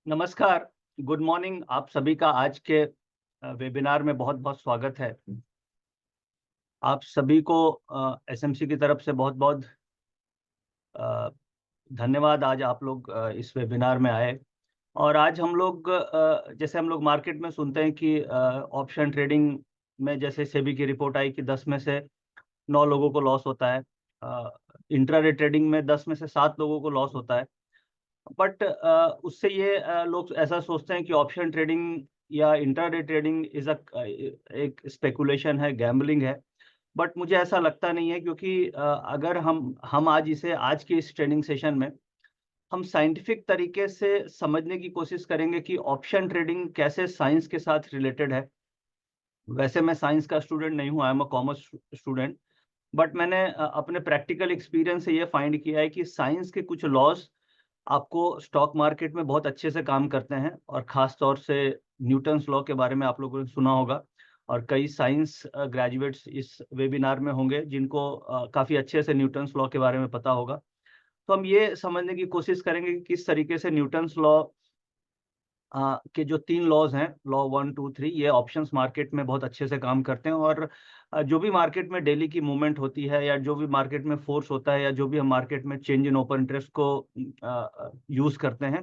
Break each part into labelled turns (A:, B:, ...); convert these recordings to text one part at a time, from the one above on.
A: नमस्कार, good morning. आप सभी का आज के वेबिनार में बहुत-बहुत स्वागत है। आप सभी को एसएमसी की तरफ से बहुत-बहुत अ, धन्यवाद। आज आप लोग इस वेबिनार में आए और आज हम लोग जैसे हम लोग मार्केट में सुनते हैं कि ऑप्शन ट्रेडिंग में जैसे सेबी की रिपोर्ट आई कि 10 में से 9 लोगों को लॉस होता है। इंट्राडे ट्रेडिंग में 10 में से 7 लोगों को लॉस होता है। बट उससे ये लोग ऐसा सोचते हैं कि ऑप्शन ट्रेडिंग या इंट्राडे ट्रेडिंग एक स्पेकुलेशन है, गैम्बलिंग है। बट मुझे ऐसा लगता नहीं है क्योंकि अगर हम आज इसे आज के इस ट्रेनिंग सेशन में हम साइंटिफिक तरीके से समझने की कोशिश करेंगे कि ऑप्शन ट्रेडिंग कैसे साइंस के साथ रिलेटेड है। वैसे मैं साइंस का स्टूडेंट नहीं हूँ, I am a commerce student. But मैंने अपने प्रैक्टिकल एक्सपीरियंस से ये फाइंड किया है कि साइंस के कुछ लॉज आपको स्टॉक मार्केट में बहुत अच्छे से काम करते हैं और ख़ास तौर से न्यूटन्स लॉ के बारे में आप लोगों ने सुना होगा और कई साइंस ग्रेजुएट्स इस वेबिनार में होंगे जिनको काफ़ी अच्छे से न्यूटन्स लॉ के बारे में पता होगा। तो हम ये समझने की कोशिश करेंगे कि किस तरीके से न्यूटन्स लॉ के जो 3 लॉज़ हैं, लॉ 1, 2, 3 ये ऑप्शंस मार्केट में बहुत अच्छे से काम करते हैं और जो भी मार्केट में डेली की मूवमेंट होती है या जो भी मार्केट में फोर्स होता है या जो भी हम मार्केट में चेंज इन ओपन इंटरेस्ट को यूज़ करते हैं,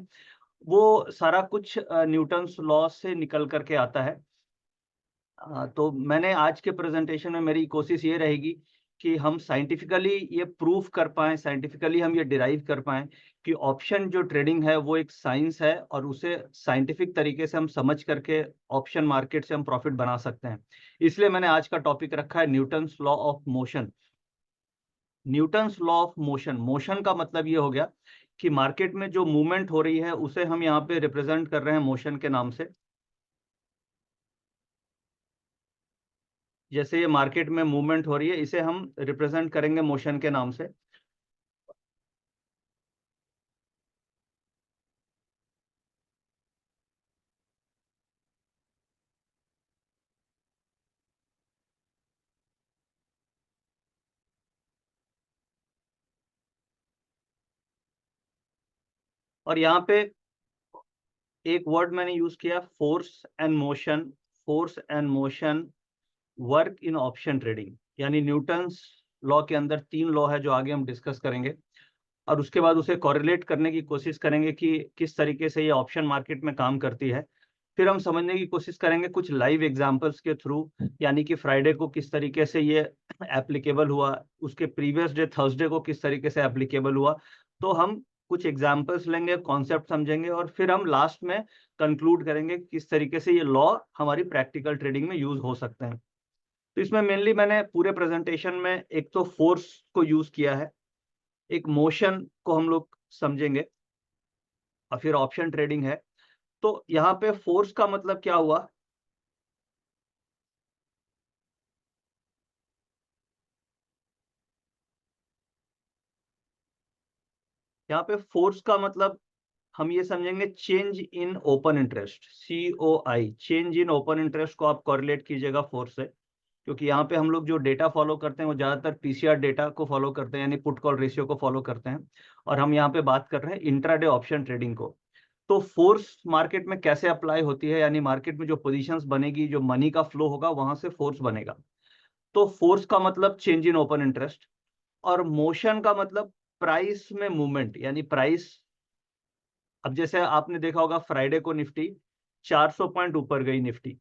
A: वो सारा कुछ न्यूटन्स लॉ से निकल कर के आता है। तो मैंने आज के प्रेजेंटेशन में मेरी कोशिश ये रहेगी कि हम साइंटिफिकली ये प्रूफ कर पाएँ, साइंटिफिकली हम ये डिराइव कर पाएँ कि ऑप्शन जो ट्रेडिंग है वो एक साइंस है और उसे साइंटिफिक तरीके से हम समझ करके ऑप्शन मार्केट से हम प्रॉफिट बना सकते हैं। इसलिए मैंने आज का टॉपिक रखा है Newton's law of motion. Newton's law of motion, motion का मतलब ये हो गया कि मार्केट में जो मूवमेंट हो रही है उसे हम यहाँ पे रिप्रेजेंट कर रहे हैं मोशन के नाम से। जैसे ये मार्केट में मूवमेंट हो रही है, इसे हम रिप्रेजेंट करेंगे मोशन के नाम से। और यहाँ पे एक वर्ड मैंने यूज किया, force and motion. Force and motion work in option trading, यानी न्यूटन्स लॉ के अंदर 3 लॉ है जो आगे हम डिस्कस करेंगे और उसके बाद उसे कॉरिलेट करने की कोशिश करेंगे कि किस तरीके से ये ऑप्शन मार्केट में काम करती है। फिर हम समझने की कोशिश करेंगे कुछ लाइव एग्जांपल्स के थ्रू, यानी कि फ्राइडे को किस तरीके से ये एप्लीकेबल हुआ, उसके प्रीवियस डे थर्सडे को किस तरीके से एप्लीकेबल हुआ। तो हम कुछ एग्जांपल्स लेंगे, कॉन्सेप्ट समझेंगे और फिर हम लास्ट में कंक्लूड करेंगे किस तरीके से ये लॉ हमारी प्रैक्टिकल ट्रेडिंग में यूज हो सकते हैं। तो इसमें मेनली मैंने पूरे प्रेजेंटेशन में एक तो फोर्स को यूज किया है, एक मोशन को हम लोग समझेंगे और फिर ऑप्शन ट्रेडिंग है। तो यहाँ पे फोर्स का मतलब क्या हुआ? यहाँ पे फोर्स का मतलब हम ये समझेंगे change in open interest, COI। Change in open interest को आप कोरिलेट कीजिएगा फोर्स से, क्योंकि यहाँ पे हम लोग जो डेटा फॉलो करते हैं वो ज़्यादातर पीसीआर डेटा को फॉलो करते हैं, यानी पुट कॉल रेशियो को फॉलो करते हैं। और हम यहाँ पे बात कर रहे हैं इंट्राडे ऑप्शन ट्रेडिंग को। तो फोर्स मार्केट में कैसे अप्लाई होती है, यानी मार्केट में जो पोजीशंस बनेगी, जो मनी का फ्लो होगा, वहां से फोर्स बनेगा। तो फोर्स का मतलब चेंज इन ओपन इंटरेस्ट और मोशन का मतलब प्राइस में मूवमेंट, यानी प्राइस। अब जैसे आपने देखा होगा फ्राइडे को निफ्टी 400 पॉइंट ऊपर गई निफ्टी।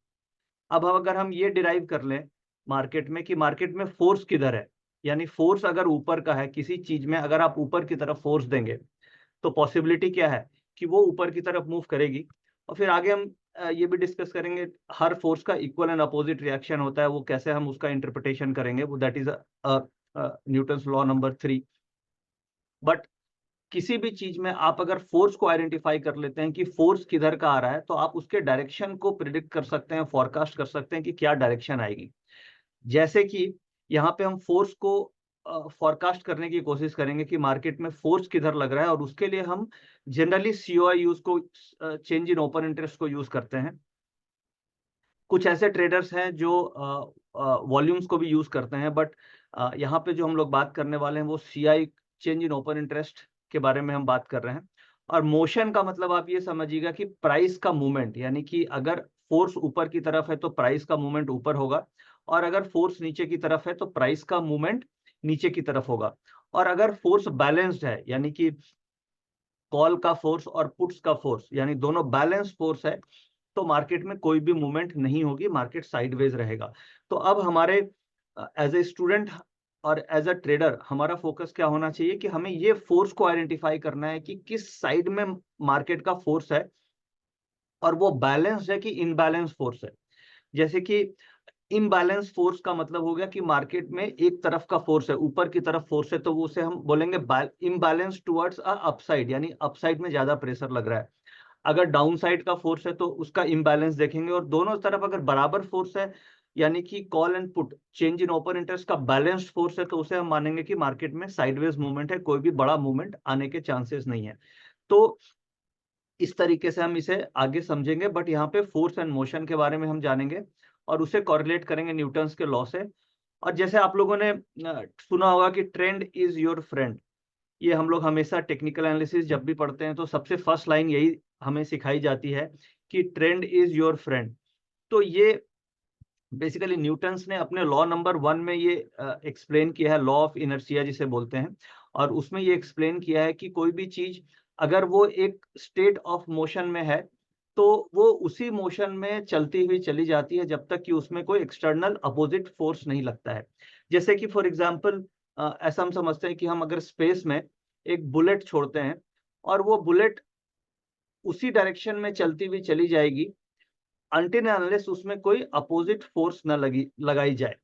A: अब अगर हम ये डिराइव कर लें मार्केट में कि मार्केट में फोर्स किधर है, यानी फोर्स अगर ऊपर का है किसी चीज में, अगर आप ऊपर की तरफ फोर्स देंगे तो पॉसिबिलिटी क्या है कि वो ऊपर की तरफ मूव करेगी। और फिर आगे हम ये भी डिस्कस करेंगे हर फोर्स का इक्वल एंड अपोजिट रिएक्शन होता है, वो कैसे हम उसका इंटरप्रिटेशन करेंगे, वो that is Newton's law number 3। But किसी भी चीज में आप अगर फोर्स को आइडेंटिफाई कर लेते हैं कि फोर्स किधर का आ रहा है, तो आप उसके डायरेक्शन को प्रिडिक्ट कर सकते हैं, फॉरकास्ट कर सकते हैं कि क्या डायरेक्शन आएगी। जैसे कि यहाँ पे हम फोर्स को फॉरकास्ट करने की कोशिश करेंगे कि मार्केट में फोर्स किधर लग रहा है, और उसके लिए हम जनरली COI यूज को, चेंज इन ओपन इंटरेस्ट को यूज करते हैं। कुछ ऐसे ट्रेडर्स हैं जो वॉल्यूम्स को भी यूज करते हैं, बट यहाँ पे जो हम लोग बात करने वाले हैं वो CI, change in open interest के बारे में हम बात कर रहे हैं। और मोशन का मतलब आप ये समझिएगा कि प्राइस का मूवमेंट, यानी कि अगर फोर्स ऊपर की तरफ है तो प्राइस का मूवमेंट ऊपर होगा, और अगर फोर्स नीचे की तरफ है तो प्राइस का मूवमेंट नीचे की तरफ होगा। और अगर फोर्स बैलेंस्ड है, यानी कि कॉल का फोर्स और पुट्स का फोर्स यानी दोनों बैलेंस फोर्स है, तो मार्केट में कोई भी मूवमेंट नहीं होगी, मार्केट साइडवेज रहेगा। तो अब हमारे एज ए स्टूडेंट और एज अ ट्रेडर हमारा फोकस क्या होना चाहिए कि हमें ये फोर्स को आइडेंटिफाई करना है कि किस साइड में मार्केट का फोर्स है, और वो बैलेंस है कि इनबैलेंस फोर्स है। जैसे कि इनबैलेंस फोर्स का मतलब हो गया कि मार्केट में एक तरफ का फोर्स है, ऊपर की तरफ फोर्स है, तो वो उसे हम बोलेंगे इनबैलेंस टुवर्ड्स अ अपसाइड, यानी अपसाइड में ज्यादा प्रेशर लग रहा है। अगर डाउन साइड का फोर्स है तो उसका इम्बैलेंस देखेंगे, और दोनों तरफ अगर बराबर फोर्स है, यानी कि call and put change in open interest का बैलेंस्ड फोर्स है, तो उसे हम मानेंगे कि मार्केट में साइडवेज मूवमेंट है, कोई भी बड़ा मूवमेंट आने के चांसेस नहीं है। तो इस तरीके से हम इसे आगे समझेंगे, बट यहाँ पे फोर्स एंड मोशन के बारे में हम जानेंगे और उसे कॉरिलेट करेंगे न्यूटन्स के लॉ से। और जैसे आप लोगों ने सुना होगा कि ट्रेंड इज योर फ्रेंड, ये हम लोग हमेशा टेक्निकल एनालिसिस जब भी पढ़ते हैं तो सबसे फर्स्ट लाइन यही हमें सिखाई जाती है कि ट्रेंड इज योर फ्रेंड। तो ये बेसिकली न्यूटन्स ने अपने लॉ नंबर 1 में ये एक्सप्लेन किया है, लॉ ऑफ इनर्शिया जिसे बोलते हैं। और उसमें ये एक्सप्लेन किया है कि कोई भी चीज अगर वो एक स्टेट ऑफ मोशन में है तो वो उसी मोशन में चलती हुई चली जाती है जब तक कि उसमें कोई एक्सटर्नल अपोजिट फोर्स नहीं लगता है। जैसे कि फॉर एग्जाम्पल ऐसा हम समझते हैं कि हम अगर स्पेस में एक बुलेट छोड़ते हैं और वो बुलेट उसी डायरेक्शन में चलती हुई चली जाएगी अनटिल अनलेस उसमें कोई अपोजिट फोर्स न लगाई जाए।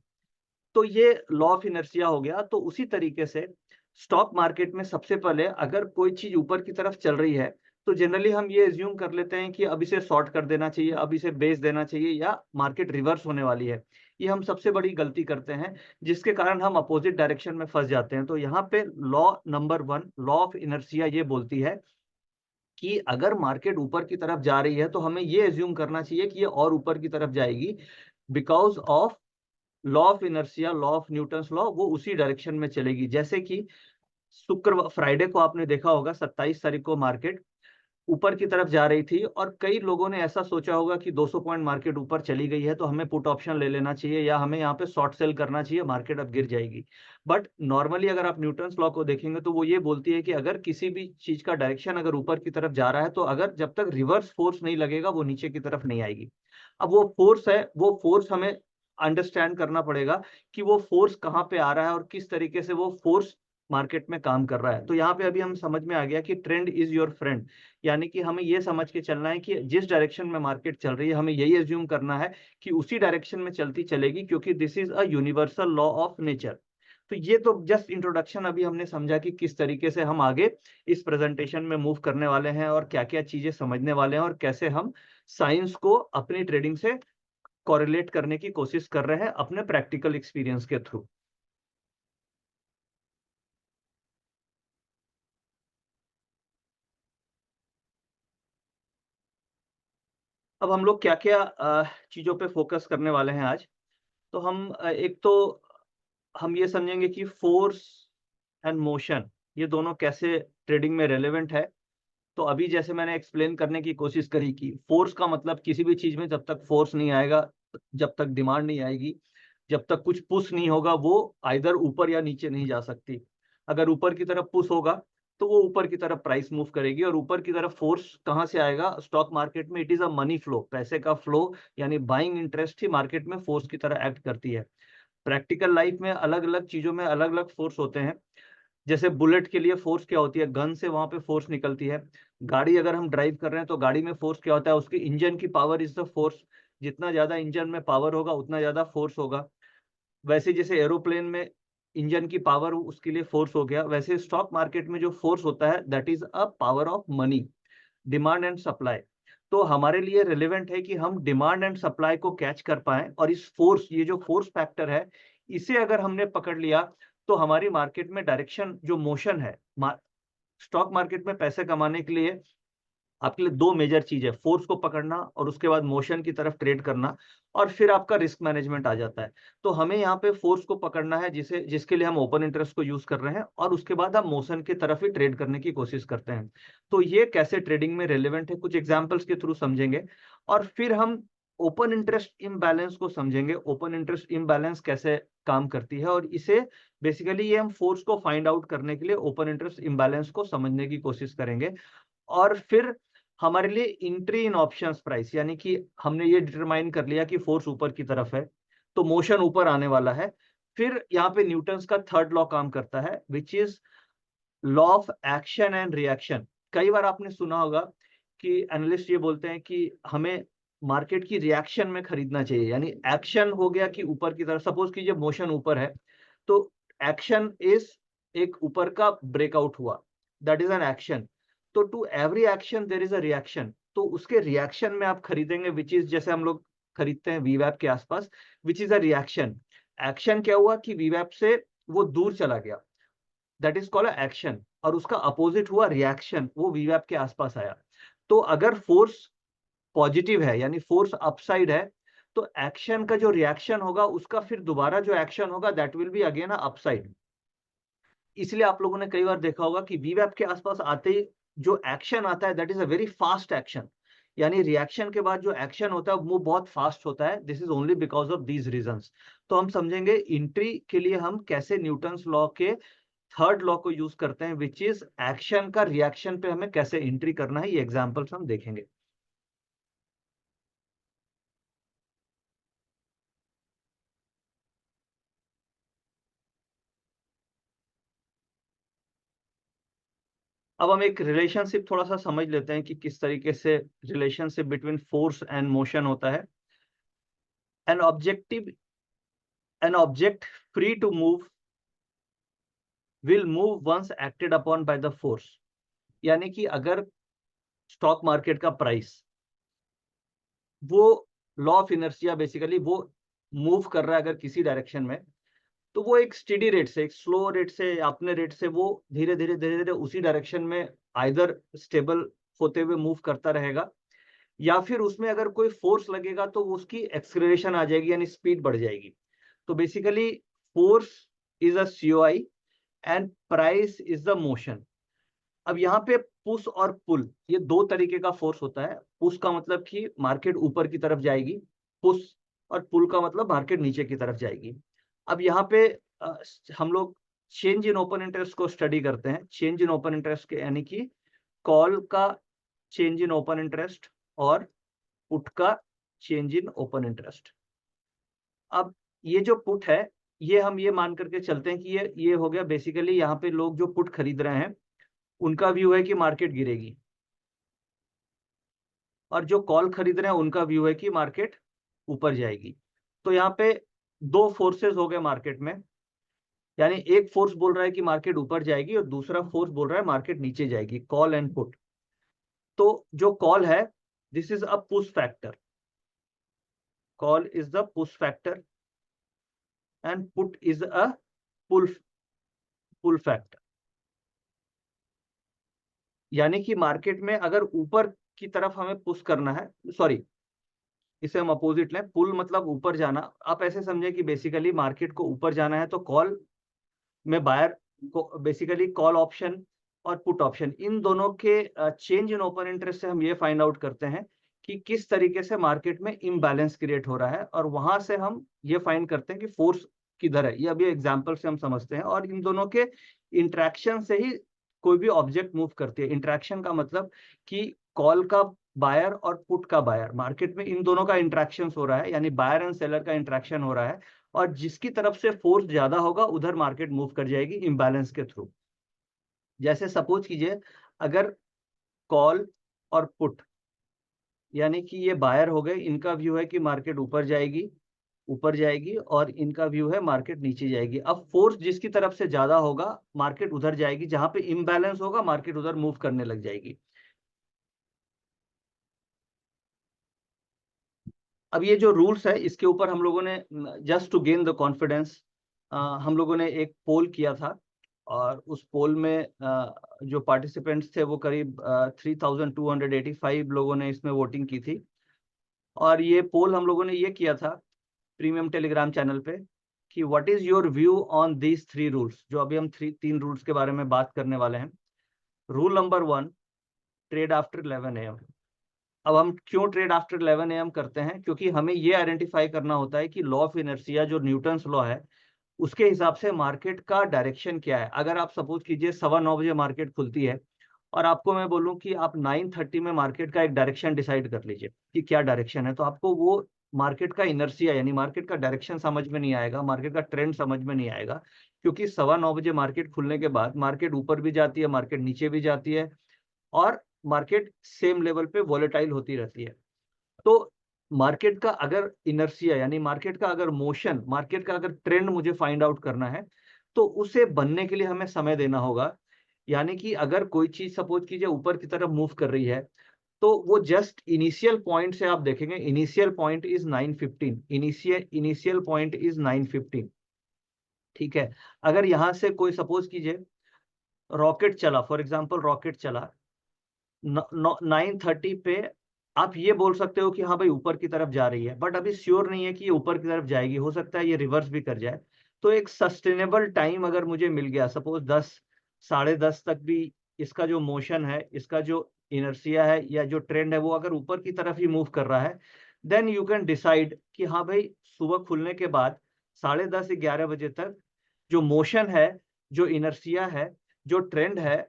A: तो ये लॉ ऑफ इनर्शिया हो गया। तो उसी तरीके से स्टॉक मार्केट में सबसे पहले अगर कोई चीज ऊपर की तरफ चल रही है तो जनरली हम ये एज्यूम कर लेते हैं कि अब इसे शॉर्ट कर देना चाहिए, अब इसे बेच देना चाहिए, या मार्केट रिवर्स होने वाली है। ये हम सबसे बड़ी गलती करते हैं, जिसके कारण हम अपोजिट डायरेक्शन में फंस जाते हैं। तो यहाँ पे law number 1 law of inertia ये बोलती है कि अगर मार्केट ऊपर की तरफ जा रही है तो हमें ये एज्यूम करना चाहिए कि ये और ऊपर की तरफ जाएगी, because of law of inertia, law of Newton's law, वो उसी डायरेक्शन में चलेगी। जैसे कि फ्राइडे को आपने देखा होगा 27 तारीख को मार्केट ऊपर की तरफ जा रही थी, और कई लोगों ने ऐसा सोचा होगा कि 200 पॉइंट मार्केट ऊपर चली गई है तो हमें पुट ऑप्शन ले लेना चाहिए या हमें यहाँ पे शॉर्ट सेल करना चाहिए, मार्केट अब गिर जाएगी। बट नॉर्मली अगर आप न्यूटन्स लॉ को देखेंगे तो वो ये बोलती है कि अगर किसी भी चीज का डायरेक्शन अगर ऊपर की तरफ जा रहा है तो अगर जब तक रिवर्स फोर्स नहीं लगेगा वो नीचे की तरफ नहीं आएगी। अब वो फोर्स है, वो फोर्स हमें अंडरस्टैंड करना पड़ेगा कि वो फोर्स कहाँ पे आ रहा है और किस तरीके से वो फोर्स मार्केट में काम कर रहा है। तो यहाँ पे अभी हम समझ में आ गया कि ट्रेंड इज योर फ्रेंड, यानी कि हमें ये समझ के चलना है कि जिस डायरेक्शन में मार्केट चल रही है हमें यही एज्यूम करना है कि उसी डायरेक्शन में चलती चलेगी, क्योंकि this is a universal law of nature. तो ये तो जस्ट इंट्रोडक्शन अभी हमने समझा कि किस तरीके से हम आगे इस प्रेजेंटेशन में मूव करने वाले हैं और क्या क्या चीजें समझने वाले हैं और कैसे हम साइंस को अपनी ट्रेडिंग से कोरिलेट करने की कोशिश कर रहे हैं अपने प्रैक्टिकल एक्सपीरियंस के थ्रू। अब हम लोग क्या क्या चीजों पे फोकस करने वाले हैं आज। तो हम एक तो हम ये समझेंगे कि फोर्स एंड मोशन ये दोनों कैसे ट्रेडिंग में रेलेवेंट है। तो अभी जैसे मैंने एक्सप्लेन करने की कोशिश करी कि फोर्स का मतलब किसी भी चीज में जब तक फोर्स नहीं आएगा, जब तक डिमांड नहीं आएगी, जब तक कुछ पुश नहीं होगा, वो आइदर ऊपर या नीचे नहीं जा सकती। अगर ऊपर की तरफ पुश होगा तो वो ऊपर की तरफ प्राइस मूव करेगी, और ऊपर की तरफ फोर्स कहाँ से आएगा? स्टॉक मार्केट में it is a money flow, पैसे का फ्लो, यानी बाइंग इंटरेस्ट ही मार्केट में फोर्स की तरह एक्ट करती है। प्रैक्टिकल लाइफ में अलग अलग चीजों में अलग अलग फोर्स होते हैं। जैसे बुलेट के लिए फोर्स क्या होती है? गन से वहां पे फोर्स निकलती है। गाड़ी अगर हम ड्राइव कर रहे हैं तो गाड़ी में फोर्स क्या होता है? उसकी इंजन की पावर इज द फोर्स। जितना ज्यादा इंजन में पावर होगा उतना ज्यादा फोर्स होगा। वैसे जैसे एरोप्लेन में इंजन की पावर उसके लिए फोर्स हो गया, वैसे स्टॉक मार्केट में जो फोर्स होता है that is a power of money, demand and supply. तो हमारे लिए रिलेवेंट है कि हम डिमांड एंड सप्लाई को कैच कर पाए, और इस फोर्स, ये जो फोर्स फैक्टर है, इसे अगर हमने पकड़ लिया तो हमारी मार्केट में डायरेक्शन जो मोशन है, स्टॉक मार्केट में पैसे कमाने के लिए आपके लिए दो मेजर चीज है, फोर्स को पकड़ना और उसके बाद मोशन की तरफ ट्रेड करना, और फिर आपका रिस्क मैनेजमेंट आ जाता है। तो हमें यहाँ पे फोर्स को पकड़ना है, जिसके लिए हम ओपन इंटरेस्ट को यूज कर रहे हैं, और उसके बाद हम मोशन की तरफ ही ट्रेड करने की कोशिश करते हैं। तो ये कैसे ट्रेडिंग में रेलिवेंट है, कुछ एग्जाम्पल्स के थ्रू समझेंगे, और फिर हम ओपन इंटरेस्ट इम्बैलेंस को समझेंगे, ओपन इंटरेस्ट इम्बैलेंस कैसे काम करती है, और इसे बेसिकली ये हम फोर्स को फाइंड आउट करने के लिए ओपन इंटरेस्ट इम्बैलेंस को समझने की कोशिश करेंगे। और फिर हमारे लिए एंट्री इन ऑप्शंस प्राइस, यानी कि हमने ये डिटरमाइन कर लिया कि फोर्स ऊपर की तरफ है तो मोशन ऊपर आने वाला है। फिर यहाँ पे न्यूटन्स का थर्ड लॉ काम करता है, which is law of action and reaction. कई बार आपने सुना होगा कि एनालिस्ट ये बोलते हैं कि हमें मार्केट की रिएक्शन में खरीदना चाहिए, यानी एक्शन हो गया कि ऊपर की तरफ, सपोज कीजिए मोशन ऊपर है तो एक्शन इज एक ऊपर का ब्रेकआउट हुआ, दैट इज एन एक्शन। तो to every action there is a reaction, तो उसके रिएक्शन में आप खरीदेंगे, विच इज जैसे हम लोग खरीदते हैं वीवैप के आसपास, विच इज अ रिएक्शन। एक्शन क्या हुआ कि वीवैप से वो दूर चला गया, दैट इज कॉल्ड एक्शन, और उसका अपोजिट हुआ रिएक्शन, वो वीवैप के आसपास आया। तो अगर फोर्स पॉजिटिव है यानी फोर्स अपसाइड है, तो एक्शन का जो रिएक्शन होगा उसका फिर दोबारा जो एक्शन होगा that will be again upside. इसलिए आप लोगों ने कई बार देखा होगा कि वीवैप के आसपास आते ही जो एक्शन आता है that is a very fast action, यानी रिएक्शन के बाद जो एक्शन होता है वो बहुत फास्ट होता है। This is only because of these reasons. तो हम समझेंगे एंट्री के लिए हम कैसे न्यूटन्स लॉ के थर्ड लॉ को यूज करते हैं, विच इज एक्शन का रिएक्शन पे हमें कैसे एंट्री करना है, ये एग्जांपल्स हम देखेंगे। अब हम एक रिलेशनशिप थोड़ा सा समझ लेते हैं कि किस तरीके से relationship between force and motion होता है। An objective an object free to move will move once acted upon by the force, यानी कि अगर स्टॉक मार्केट का प्राइस, वो लॉ ऑफ इनर्शिया बेसिकली वो मूव कर रहा है अगर किसी डायरेक्शन में, तो वो एक स्टेडी रेट से, एक स्लो रेट से, अपने रेट से वो धीरे धीरे उसी डायरेक्शन में आइदर स्टेबल होते हुए मूव करता रहेगा, या फिर उसमें अगर कोई फोर्स लगेगा तो उसकी एक्सेलरेशन आ जाएगी यानी स्पीड बढ़ जाएगी। तो basically force is a COI and price is the motion. अब यहाँ पे पुश और पुल, ये दो तरीके का फोर्स होता है। पुश का मतलब कि मार्केट ऊपर की तरफ जाएगी, पुश, और पुल का मतलब मार्केट नीचे की तरफ जाएगी। अब यहाँ पे हम लोग चेंज इन ओपन इंटरेस्ट को स्टडी करते हैं। चेंज इन ओपन इंटरेस्ट के यानी कि कॉल का चेंज इन ओपन इंटरेस्ट और पुट का चेंज इन ओपन इंटरेस्ट। अब ये जो पुट है, ये हम ये मान करके चलते हैं कि ये हो गया बेसिकली, यहाँ पे लोग जो पुट खरीद रहे हैं उनका व्यू है कि मार्केट गिरेगी, और जो कॉल खरीद रहे हैं उनका व्यू है कि मार्केट ऊपर जाएगी। तो यहाँ पे दो फोर्सेस हो गए मार्केट में, यानी एक फोर्स बोल रहा है कि मार्केट ऊपर जाएगी और दूसरा फोर्स बोल रहा है मार्केट नीचे जाएगी, कॉल एंड पुट। तो जो कॉल है, this is a push factor, call is the push factor and put is a pull pull factor. यानी कि मार्केट में अगर ऊपर की तरफ हमें पुश करना है, सॉरी इसे हम अपोजिट लें, पुल मतलब ऊपर जाना। आप ऐसे समझे कि बेसिकली मार्केट को ऊपर जाना है तो कॉल में बायर को, बेसिकली कॉल ऑप्शन और पुट ऑप्शन, इन दोनों के चेंज इन ओपन इंटरेस्ट से हम ये फाइंड आउट करते हैं कि किस तरीके से मार्केट में इम्बैलेंस क्रिएट हो रहा है, और वहां से हम ये फाइंड करते हैं कि फोर्स किधर है। ये अभी एग्जाम्पल से हम समझते हैं, और इन दोनों के इंट्रैक्शन से ही कोई भी ऑब्जेक्ट मूव करती है। इंट्रैक्शन का मतलब कि कॉल का बायर और पुट का बायर, मार्केट में इन दोनों का इंट्रैक्शन हो रहा है, यानी बायर एंड सेलर का इंट्रैक्शन हो रहा है, और जिसकी तरफ से फोर्स ज्यादा होगा उधर मार्केट मूव कर जाएगी इम्बैलेंस के थ्रू। जैसे सपोज कीजिए, अगर कॉल और पुट यानी कि ये बायर हो गए, इनका व्यू है कि मार्केट ऊपर जाएगी, और इनका व्यू है मार्केट नीचे जाएगी। अब फोर्स जिसकी तरफ से ज्यादा होगा मार्केट उधर जाएगी, जहां पे इम्बैलेंस होगा मार्केट उधर मूव करने लग जाएगी। अब ये जो रूल्स है इसके ऊपर हम लोगों ने, just to gain the confidence, हम लोगों ने एक पोल किया था, और उस पोल में जो पार्टिसिपेंट्स थे वो करीब 3285 लोगों ने इसमें वोटिंग की थी। और ये पोल हम लोगों ने ये किया था प्रीमियम टेलीग्राम चैनल पे कि what is your view on these 3 rules, जो अभी हम तीन रूल्स के बारे में बात करने वाले हैं। Rule number 1, trade after 11 AM। अब हम क्यों ट्रेड आफ्टर 11 AM करते हैं? क्योंकि हमें ये आइडेंटिफाई करना होता है कि लॉ ऑफ इनर्शिया जो न्यूटन्स लॉ है उसके हिसाब से मार्केट का डायरेक्शन क्या है। अगर आप सपोज कीजिए 9:15 मार्केट खुलती है और आपको मैं बोलूं कि आप 9:30 में मार्केट का एक डायरेक्शन डिसाइड कर लीजिए कि क्या डायरेक्शन है, तो आपको वो मार्केट का इनर्शिया यानी मार्केट का डायरेक्शन समझ में नहीं आएगा, मार्केट का ट्रेंड समझ में नहीं आएगा। क्योंकि 9:15 मार्केट खुलने के बाद मार्केट ऊपर भी जाती है, मार्केट नीचे भी जाती है और मार्केट सेम लेवल पे वॉलेटाइल होती रहती है। तो मार्केट का अगर इनर्शिया यानी मार्केट का अगर मोशन, मार्केट का अगर ट्रेंड मुझे फाइंड आउट करना है तो उसे बनने के लिए हमें समय देना होगा। यानी कि अगर कोई चीज सपोज कीजिए ऊपर की तरफ मूव कर रही है तो वो जस्ट इनिशियल पॉइंट से आप देखेंगे, initial point is 915, initial point is 915। ठीक है, अगर यहां से कोई सपोज कीजिए रॉकेट चला, फॉर एग्जांपल रॉकेट चला 9:30 पे, आप ये बोल सकते हो कि हाँ भाई ऊपर की तरफ जा रही है, बट अभी श्योर नहीं है कि ये ऊपर की तरफ जाएगी, हो सकता है ये रिवर्स भी कर जाए। तो एक सस्टेनेबल टाइम अगर मुझे मिल गया, सपोज 10, 10:30 तक भी इसका जो मोशन है, इसका जो इनर्शिया है या जो ट्रेंड है वो अगर ऊपर की तरफ ही मूव कर रहा है, देन यू कैन डिसाइड कि हाँ भाई सुबह खुलने के बाद 10:30 11 बजे तक जो मोशन है, जो इनर्शिया है, जो ट्रेंड है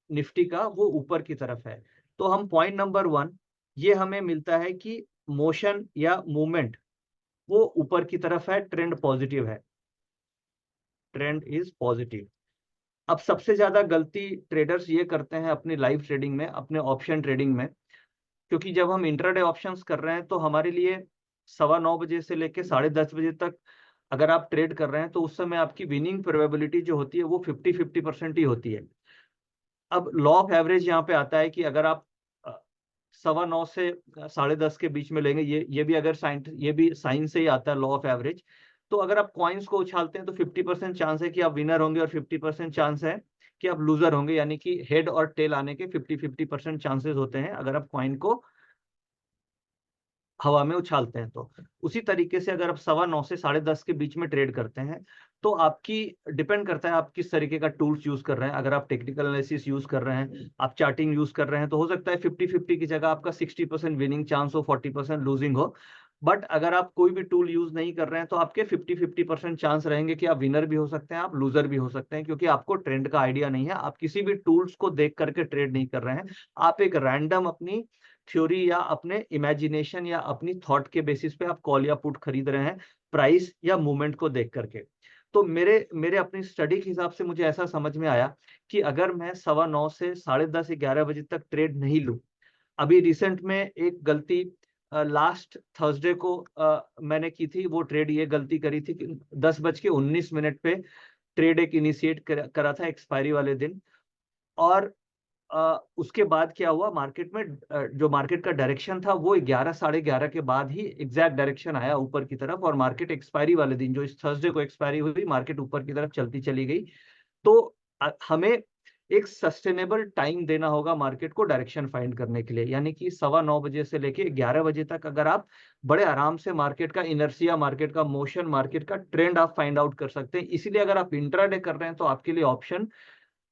A: निफ्टी का, वो ऊपर की तरफ है। तो हम पॉइंट नंबर 1 ये हमें मिलता है कि मोशन या मूवमेंट वो ऊपर की तरफ है, ट्रेंड पॉजिटिव है, ट्रेंड इज पॉजिटिव। अब सबसे ज्यादा गलती ट्रेडर्स ये करते हैं अपनी लाइव ट्रेडिंग में, अपने ऑप्शन ट्रेडिंग में, क्योंकि जब हम इंट्राडे ऑप्शंस कर रहे हैं तो हमारे लिए 9:15 से लेके 10:30 तक अगर आप ट्रेड कर रहे हैं तो उस समय आपकी विनिंग प्रोबेबिलिटी जो होती है वो 50-50% ही होती है। अब लॉ ऑफ एवरेज यहाँ पे आता है कि अगर आप 9:15 से 10:30 के बीच में लेंगे, ये भी अगर ये भी साइंस से ही आता है लॉ ऑफ एवरेज। तो अगर आप कॉइन्स को उछालते हैं तो 50% चांस है कि आप विनर होंगे और 50% चांस है कि आप लूजर होंगे, यानी कि हेड और टेल आने के 50-50% चांसेस होते हैं अगर आप कॉइन को हवा में उछालते हैं। तो उसी तरीके से अगर आप 9:15 से 10:30 के बीच में ट्रेड करते हैं तो आपकी डिपेंड करता है आप किस तरीके का टूल्स यूज कर रहे हैं। अगर आप टेक्निकल एनालिसिस यूज कर रहे हैं, आप चार्टिंग यूज कर रहे हैं, तो हो सकता है 50-50 की जगह आपका 60% विनिंग चांस हो, 40% लूजिंग हो। बट अगर आप कोई भी टूल यूज नहीं कर रहे हैं तो आपके 50-50% चांस रहेंगे कि आप विनर भी हो सकते हैं, आप लूजर भी हो सकते हैं, क्योंकि आपको ट्रेंड का आइडिया नहीं है, आप किसी भी टूल्स को देख करके ट्रेड नहीं कर रहे हैं। आप एक रैंडम अपनी थ्योरी या अपने इमेजिनेशन या अपनी थॉट के बेसिस पे आप कॉल या पुट खरीद रहे हैं, प्राइस या मूवमेंट को देख करके। तो मेरे मेरे अपनी स्टडी के हिसाब से मुझे ऐसा समझ में आया कि अगर मैं 9:15 से 10:30 11 बजे तक ट्रेड नहीं लूं, अभी रिसेंट में एक गलती लास्ट थर्सडे को मैंने की थी, वो ट्रेड ये गलती करी थी कि 10:19 पे ट्रेड एक इनिशिएट करा था एक्सपायरी वाले दिन। और उसके बाद क्या हुआ मार्केट में, जो मार्केट का डायरेक्शन था वो 11 11:30 के बाद ही एग्जैक्ट डायरेक्शन आया ऊपर की तरफ, और मार्केट एक्सपायरी वाले दिन जो इस थर्सडे को एक्सपायरी हुई, मार्केट ऊपर की तरफ चलती चली गई। तो हमें एक सस्टेनेबल टाइम देना होगा मार्केट को डायरेक्शन फाइंड करने के लिए, यानी कि 9:15 से लेके 11 बजे तक अगर आप बड़े आराम से मार्केट का इनर्शिया, मार्केट का मोशन, मार्केट का ट्रेंड आप फाइंड आउट कर सकते हैं। इसीलिए अगर आप इंट्राडे कर रहे हैं तो आपके लिए ऑप्शन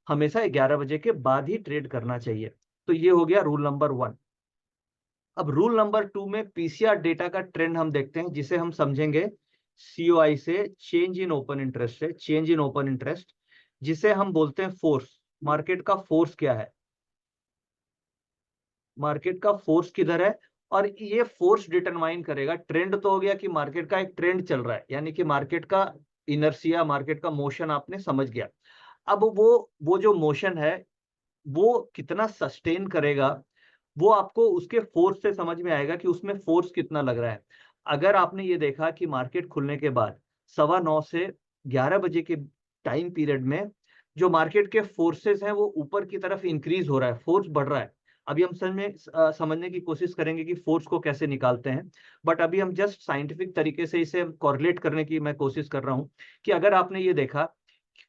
A: हमेशा 11 बजे के बाद ही ट्रेड करना चाहिए। तो ये हो गया रूल नंबर 1। अब रूल नंबर 2 में पीसीआर डेटा का ट्रेंड हम देखते हैं, जिसे हम समझेंगे सीओआई से, चेंज इन ओपन इंटरेस्ट से, चेंज इन ओपन इंटरेस्ट, जिसे हम बोलते हैं फोर्स। मार्केट का फोर्स क्या है, मार्केट का फोर्स किधर है, और ये फोर्स डिटरमाइन करेगा। ट्रेंड तो हो गया कि मार्केट का एक ट्रेंड चल रहा है, यानी कि मार्केट का इनर्शिया, मार्केट का मोशन आपने समझ गया। अब वो जो मोशन है वो कितना सस्टेन करेगा, वो आपको उसके फोर्स से समझ में आएगा कि उसमें फोर्स कितना लग रहा है। अगर आपने ये देखा कि मार्केट खुलने के बाद 9:15 से 11 बजे के टाइम पीरियड में जो मार्केट के फोर्सेस हैं वो ऊपर की तरफ इंक्रीज हो रहा है, फोर्स बढ़ रहा है। अभी हम समझने की कोशिश करेंगे कि फोर्स को कैसे निकालते हैं, बट अभी हम जस्ट साइंटिफिक तरीके से इसे कॉरिलेट करने की मैं कोशिश कर रहा हूं कि अगर आपने ये देखा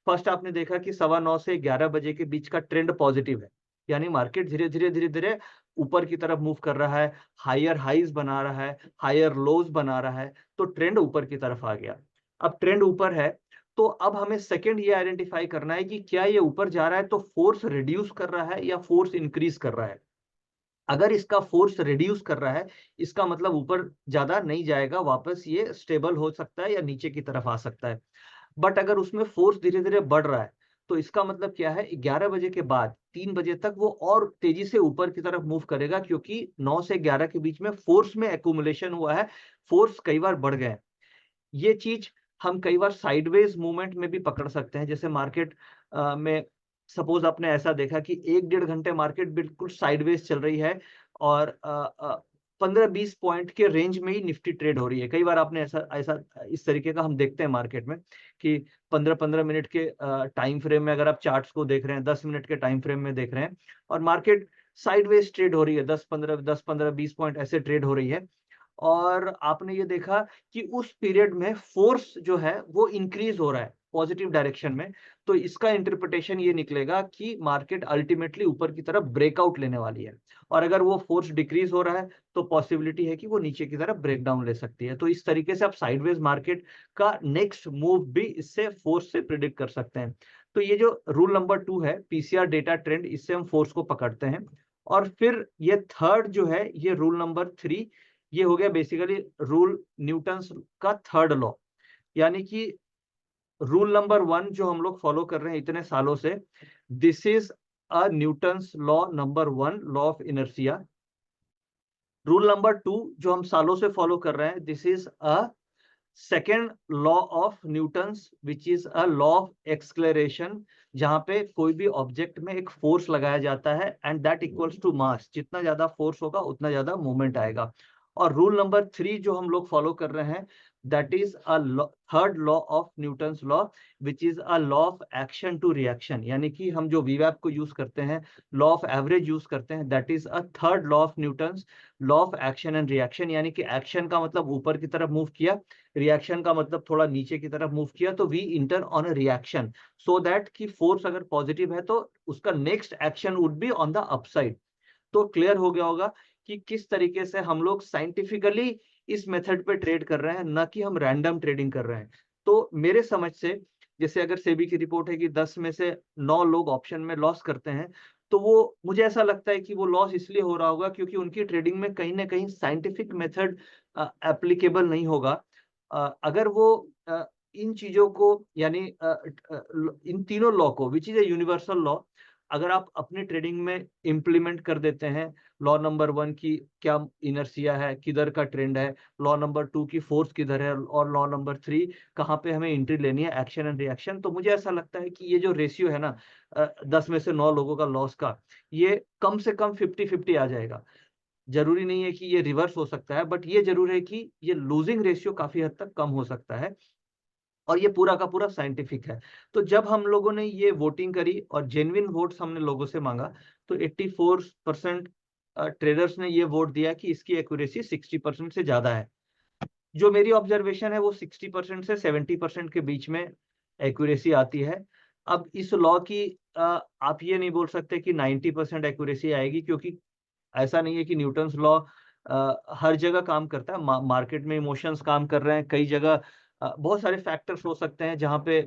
A: फर्स्ट आपने देखा कि 9:15 से 11 बजे के बीच का ट्रेंड पॉजिटिव है, यानी मार्केट धीरे धीरे धीरे धीरे ऊपर की तरफ मूव कर रहा है, हायर हाईज बना रहा है, हायर लोज बना रहा है, तो ट्रेंड ऊपर की तरफ आ गया। अब ट्रेंड ऊपर है तो अब हमें सेकंड ये आइडेंटिफाई करना है कि क्या ये ऊपर जा रहा है तो फोर्स रिड्यूस कर रहा है या फोर्स इंक्रीज कर रहा है। अगर इसका फोर्स रिड्यूस कर रहा है, इसका मतलब ऊपर ज्यादा नहीं जाएगा, वापस ये स्टेबल हो सकता है या नीचे की तरफ आ सकता है। बट अगर उसमें फोर्स धीरे धीरे बढ़ रहा है तो इसका मतलब क्या है, 11 बजे के बाद 3 बजे तक वो और तेजी से ऊपर की तरफ मूव करेगा, क्योंकि 9 से 11 के बीच में फोर्स में एक्यूमुलेशन हुआ है, फोर्स कई बार बढ़ गए। ये चीज हम कई बार साइडवेज मूवमेंट में भी पकड़ सकते हैं। जैसे मार्केट में सपोज आपने ऐसा देखा कि 1-1.5 घंटे मार्केट बिल्कुल साइडवेज चल रही है और 15-20 पॉइंट के रेंज में ही निफ्टी ट्रेड हो रही है। कई बार आपने ऐसा ऐसा इस तरीके का हम देखते हैं मार्केट में कि 15-15 मिनट के टाइम फ्रेम में अगर आप चार्ट्स को देख रहे हैं, 10 मिनट के टाइम फ्रेम में देख रहे हैं और मार्केट साइडवेज ट्रेड हो रही है, 10-15-20 पॉइंट ऐसे ट्रेड हो रही है। और आपने ये देखा कि उस पीरियड में फोर्स जो है वो इंक्रीज हो रहा है पॉजिटिव डायरेक्शन में, तो इसका इंटरप्रिटेशन ये निकलेगा कि मार्केट अल्टीमेटली ऊपर की तरफ ब्रेकआउट लेने वाली है। और अगर वो फोर्स डिक्रीज हो रहा है तो पॉसिबिलिटी है कि वो नीचे की तरफ ब्रेकडाउन ले सकती है। तो इस तरीके से आप साइडवेज मार्केट का नेक्स्ट मूव भी इससे फोर्स से प्रिडिक्ट कर सकते हैं। तो ये जो रूल नंबर 2 है पीसीआर डेटा ट्रेंड, इससे हम फोर्स को पकड़ते हैं। और फिर ये थर्ड जो है ये रूल नंबर 3, ये हो गया बेसिकली रूल न्यूटन्स का थर्ड लॉ। यानी कि रूल नंबर 1 जो हम लोग फॉलो कर रहे हैं इतने सालों से, this is a Newton's law number 1, law of inertia. Rule number 2 जो हम सालों से फॉलो कर रहे हैं, this is a second law of Newton's which is a law of acceleration, जहां पे कोई भी ऑब्जेक्ट में एक फोर्स लगाया जाता है and that equals to mass. जितना ज्यादा फोर्स होगा उतना ज्यादा मूवमेंट आएगा। और रूल नंबर 3 जो हम लोग फॉलो कर रहे हैं, that is a third law of Newton's law which is a law of action to reaction. यानी कि हम जो वीवैप को यूज करते हैं, लॉ ऑफ एवरेज यूज करते हैं, that is a third law of Newton's, law of action and reaction. यानी कि एक्शन का मतलब ऊपर की तरफ मूव किया, रिएक्शन का मतलब थोड़ा नीचे की तरफ मूव किया, तो we enter on a reaction so that कि फोर्स अगर पॉजिटिव है तो उसका next action would be on the upside. तो क्लियर हो गया होगा कि किस तरीके से हम लोग साइंटिफिकली इस मेथड पे ट्रेड कर रहे हैं, न कि हम रैंडम ट्रेडिंग कर रहे हैं। तो मेरे समझ से, जैसे अगर सेबी की रिपोर्ट है कि 10 में से 9 लोग ऑप्शन में लॉस करते हैं, तो वो मुझे ऐसा लगता है कि वो लॉस इसलिए हो रहा होगा क्योंकि उनकी ट्रेडिंग में कहीं ना कहीं साइंटिफिक मेथड एप्लीकेबल नहीं होगा। अगर वो इन चीजों को यानी इन तीनों लॉ को, which is a universal law, अगर आप अपने ट्रेडिंग में इंप्लीमेंट कर देते हैं, लॉ नंबर 1 की क्या इनर्शिया है, किधर का ट्रेंड है, लॉ नंबर 2 की फोर्स किधर है, और लॉ नंबर 3 कहाँ पे हमें एंट्री लेनी है, एक्शन एंड रिएक्शन, तो मुझे ऐसा लगता है कि ये जो रेशियो है ना 10 में से 9 लोगों का लॉस का, ये कम से कम 50-50 आ जाएगा। जरूरी नहीं है कि ये रिवर्स हो सकता है, बट ये जरूर है कि ये लूजिंग रेशियो काफी हद तक कम हो सकता है। और ये पूरा का पूरा साइंटिफिक है। तो जब हम लोगों ने ये वोटिंग करी और जेन्युइन वोट्स हमने लोगों से मांगा, तो 84% ट्रेडर्स ने ये वोट दिया कि इसकी एक्यूरेसी 60% से ज्यादा है। जो मेरी ऑब्जर्वेशन है वो 60% से 70% के बीच में एक्यूरेसी आती है। अब इस लॉ की आप ये नहीं बोल सकते कि 90% एक्यूरेसी आएगी, क्योंकि ऐसा नहीं है कि न्यूटन्स लॉ हर जगह काम करता है। मार्केट में इमोशंस काम कर रहे हैं, कई जगह बहुत सारे फैक्टर्स हो सकते हैं जहां पे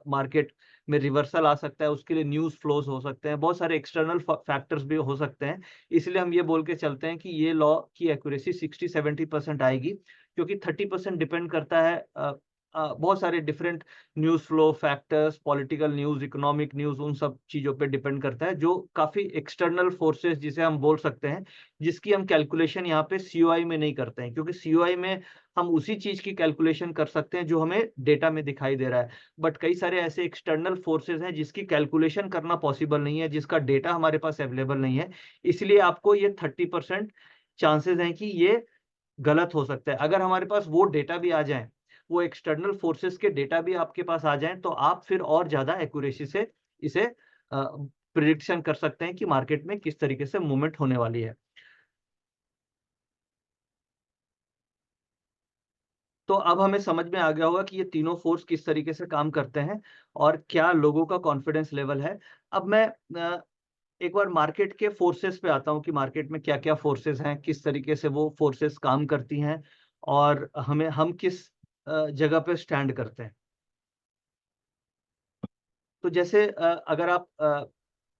A: मार्केट में रिवर्सल आ सकता है, उसके लिए न्यूज फ्लोज हो सकते हैं, बहुत सारे एक्सटर्नल फैक्टर्स भी हो सकते हैं। इसलिए हम ये बोल के चलते हैं कि ये लॉ की एक्यूरेसी 60-70% आएगी, क्योंकि 30% डिपेंड करता है बहुत सारे different news flow factors, political news, economic news, उन सब चीजों पे डिपेंड करता है, जो काफी एक्सटर्नल फोर्सेस जिसे हम बोल सकते हैं, जिसकी हम कैलकुलेशन यहाँ पे सीओआई में नहीं करते हैं, क्योंकि सीओआई में हम उसी चीज की कैलकुलेशन कर सकते हैं जो हमें डेटा में दिखाई दे रहा है। बट कई सारे ऐसे एक्सटर्नल फोर्सेस हैं जिसकी कैलकुलेशन करना पॉसिबल नहीं है, जिसका डेटा हमारे पास अवेलेबल नहीं है। इसलिए आपको ये 30% चांसेस हैं कि ये गलत हो सकता है। अगर हमारे पास वो डेटा भी आ जाए, वो एक्सटर्नल फोर्सेस के डेटा भी आपके पास आ जाएं, तो आप फिर और ज्यादा एक्यूरेसी से इसे प्रिडिक्शन कर सकते हैं कि मार्केट में किस तरीके से मूवमेंट होने वाली है। तो अब हमें समझ में आ गया होगा कि ये तीनों फोर्स किस तरीके से काम करते हैं और क्या लोगों का कॉन्फिडेंस लेवल है। अब मैं एक बार मार्केट के फोर्सेस पे आता हूँ कि मार्केट में क्या क्या फोर्सेस हैं, किस तरीके से वो फोर्सेस काम करती हैं और हम किस जगह पे स्टैंड करते हैं। तो जैसे अगर आप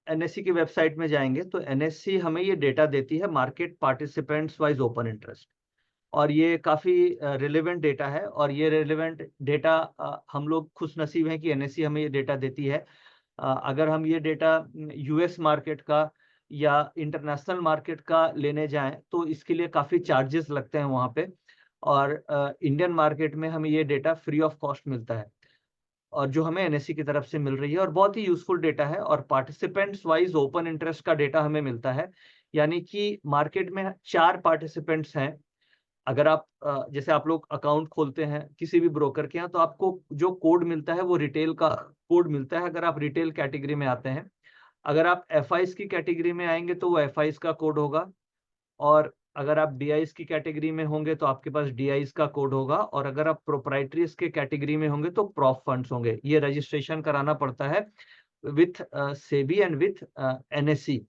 A: एनएससी की वेबसाइट में जाएंगे तो एनएससी हमें ये डेटा देती है market participants wise open interest, और ये काफ़ी रिलेवेंट डेटा है। और ये रिलेवेंट डेटा हम लोग खुश नसीब हैं कि एनएससी हमें ये डेटा देती है। अगर हम ये डेटा यूएस मार्केट का या इंटरनेशनल मार्केट का लेने जाएं तो इसके लिए काफ़ी चार्जेस लगते हैं वहाँ पे, और इंडियन मार्केट में हमें ये डेटा फ्री ऑफ कॉस्ट मिलता है, और जो हमें एनएससी की तरफ से मिल रही है, और बहुत ही यूजफुल डेटा है। और पार्टिसिपेंट्स वाइज ओपन इंटरेस्ट का डेटा हमें मिलता है, यानी कि मार्केट में 4 पार्टिसिपेंट्स हैं। अगर आप जैसे आप लोग अकाउंट खोलते हैं किसी भी ब्रोकर के यहाँ, तो आपको जो कोड मिलता है वो रिटेल का कोड मिलता है अगर आप रिटेल कैटेगरी में आते हैं। अगर आप एफआईस की कैटेगरी में आएंगे तो वो एफआईस का कोड होगा, और अगर आप डीआईस की कैटेगरी में होंगे तो आपके पास डीआईस का कोड होगा, और अगर आप प्रोप्राइटरीज के कैटेगरी में होंगे तो प्रॉफ फंड्स होंगे। ये रजिस्ट्रेशन कराना पड़ता है with SEBI and with NSC.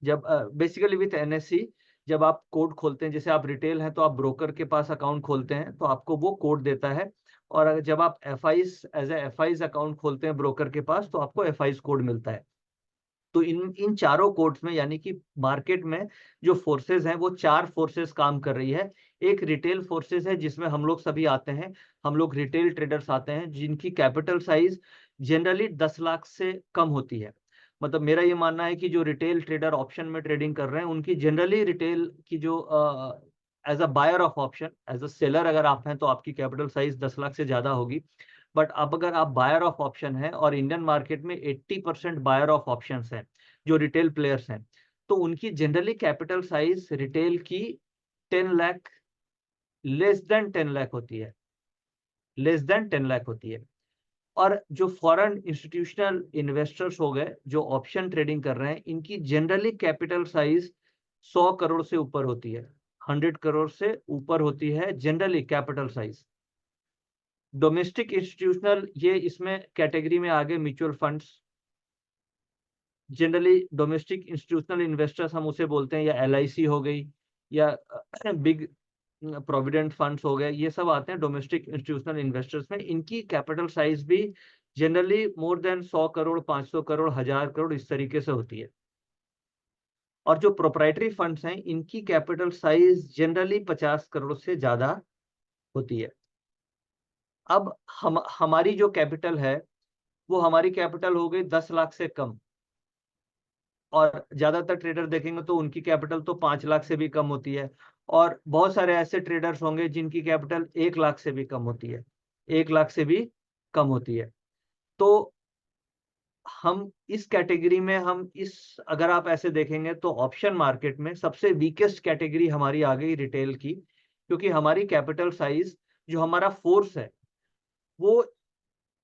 A: जब बेसिकली विथ एनएससी जब आप कोड खोलते हैं, जैसे आप रिटेल हैं तो आप ब्रोकर के पास अकाउंट खोलते हैं तो आपको वो कोड देता है, और जब आप एफआईस एज ए एफआईस अकाउंट खोलते हैं ब्रोकर के पास तो आपको एफआईस कोड मिलता है। तो इन इन चारों कोड्स में, यानी कि मार्केट में जो फोर्सेस हैं वो 4 फोर्सेस काम कर रही है। एक रिटेल फोर्सेस है जिसमें हम लोग सभी आते हैं, हम लोग रिटेल ट्रेडर्स आते हैं जिनकी कैपिटल साइज जनरली 10 लाख से कम होती है। मतलब मेरा ये मानना है कि जो रिटेल ट्रेडर ऑप्शन में ट्रेडिंग कर रहे हैं उनकी जनरली रिटेल की जो as a buyer of option, as a seller अगर आप हैं तो आपकी कैपिटल साइज 10 लाख से ज्यादा होगी। बट अब अगर आप बायर ऑफ ऑप्शन है, और इंडियन मार्केट में 80% बायर ऑफ ऑप्शंस हैं जो रिटेल प्लेयर्स हैं, तो उनकी जनरली कैपिटल साइज रिटेल की 10 लाख, लेस देन 10 लाख होती है, लेस देन 10 लाख होती है। और जो फॉरेन इंस्टीट्यूशनल इन्वेस्टर्स हो गए जो ऑप्शन ट्रेडिंग कर रहे हैं, इनकी जनरली कैपिटल साइज 100 करोड़ से ऊपर होती है, 100 करोड़ से ऊपर होती है generally capital size. Domestic institutional ये इसमें कैटेगरी में आ गए mutual funds, generally domestic institutional investors हम उसे बोलते हैं, या एलआईसी हो गई, या बिग प्रोविडेंट फंड्स हो गए, ये सब आते हैं डोमेस्टिक इंस्टीट्यूशनल इन्वेस्टर्स में। इनकी कैपिटल साइज भी generally more than 100 crore, 500 crore, 1000 crore इस तरीके से होती है। और जो प्रोप्राइटरी फंड्स हैं इनकी कैपिटल साइज जनरली 50 करोड़ से ज्यादा होती है। अब हमारी जो कैपिटल है वो हमारी कैपिटल हो गई 10 लाख से कम, और ज्यादातर ट्रेडर देखेंगे तो उनकी कैपिटल तो 5 लाख से भी कम होती है, और बहुत सारे ऐसे ट्रेडर्स होंगे जिनकी कैपिटल 1 लाख से भी कम होती है, 1 लाख से भी कम होती है। तो हम इस कैटेगरी में, हम इस अगर आप ऐसे देखेंगे तो ऑप्शन मार्केट में सबसे वीकेस्ट कैटेगरी हमारी आ गई रिटेल की, क्योंकि हमारी कैपिटल साइज जो हमारा फोर्स है वो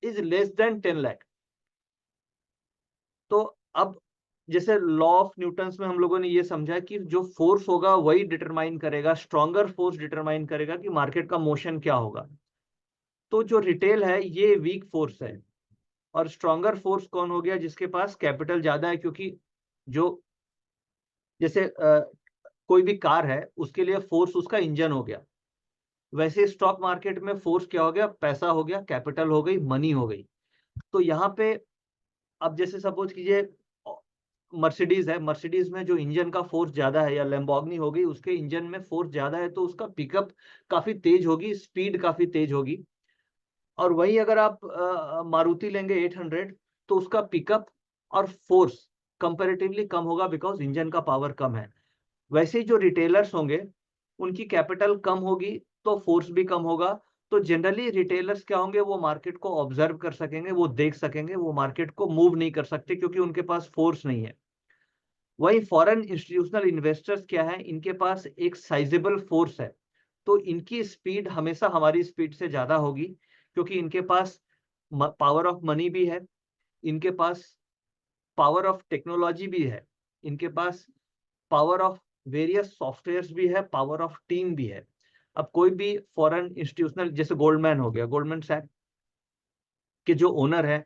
A: इज लेस देन 10 लाख। तो अब जैसे लॉ ऑफ न्यूटन्स में हम लोगों ने ये समझा कि जो फोर्स होगा वही डिटरमाइन करेगा, स्ट्रॉन्गर फोर्स डिटरमाइन करेगा कि मार्केट का मोशन क्या होगा। तो जो रिटेल है ये वीक फोर्स है, और स्ट्रॉन्गर फोर्स कौन हो गया, जिसके पास कैपिटल ज्यादा है। क्योंकि जो जैसे कोई भी कार है उसके लिए फोर्स उसका इंजन हो गया, वैसे स्टॉक मार्केट में फोर्स क्या हो गया, पैसा हो गया, कैपिटल हो गई, मनी हो गई। तो यहाँ पे अब जैसे सपोज कीजिए मर्सिडीज है, मर्सिडीज में जो इंजन का फोर्स ज्यादा है, या लैम्बोर्गिनी हो गई उसके इंजन में फोर्स ज्यादा है, तो उसका पिकअप काफी तेज होगी, स्पीड काफी तेज होगी। और वही अगर आप मारुति लेंगे 800, तो उसका पिकअप और फोर्स कंपैरेटिवली कम होगा, बिकॉज इंजन का पावर कम है। वैसे ही जो रिटेलर्स होंगे उनकी कैपिटल कम होगी तो फोर्स भी कम होगा। तो जनरली रिटेलर्स क्या होंगे, वो मार्केट को ऑब्जर्व कर सकेंगे, वो देख सकेंगे, वो मार्केट को मूव नहीं कर सकते क्योंकि उनके पास फोर्स नहीं है। वही फॉरेन इंस्टीट्यूशनल इन्वेस्टर्स क्या है, इनके पास एक साइजेबल फोर्स है, तो इनकी स्पीड हमेशा हमारी स्पीड से ज्यादा होगी, क्योंकि इनके पास पावर ऑफ मनी भी है, इनके पास पावर ऑफ टेक्नोलॉजी भी है, इनके पास पावर ऑफ वेरियस सॉफ्टवेयर्स भी है, पावर ऑफ टीम भी है। अब कोई भी फॉरेन इंस्टीट्यूशनल, जैसे गोल्डमैन हो गया, गोल्डमैन सैक्स के जो ओनर है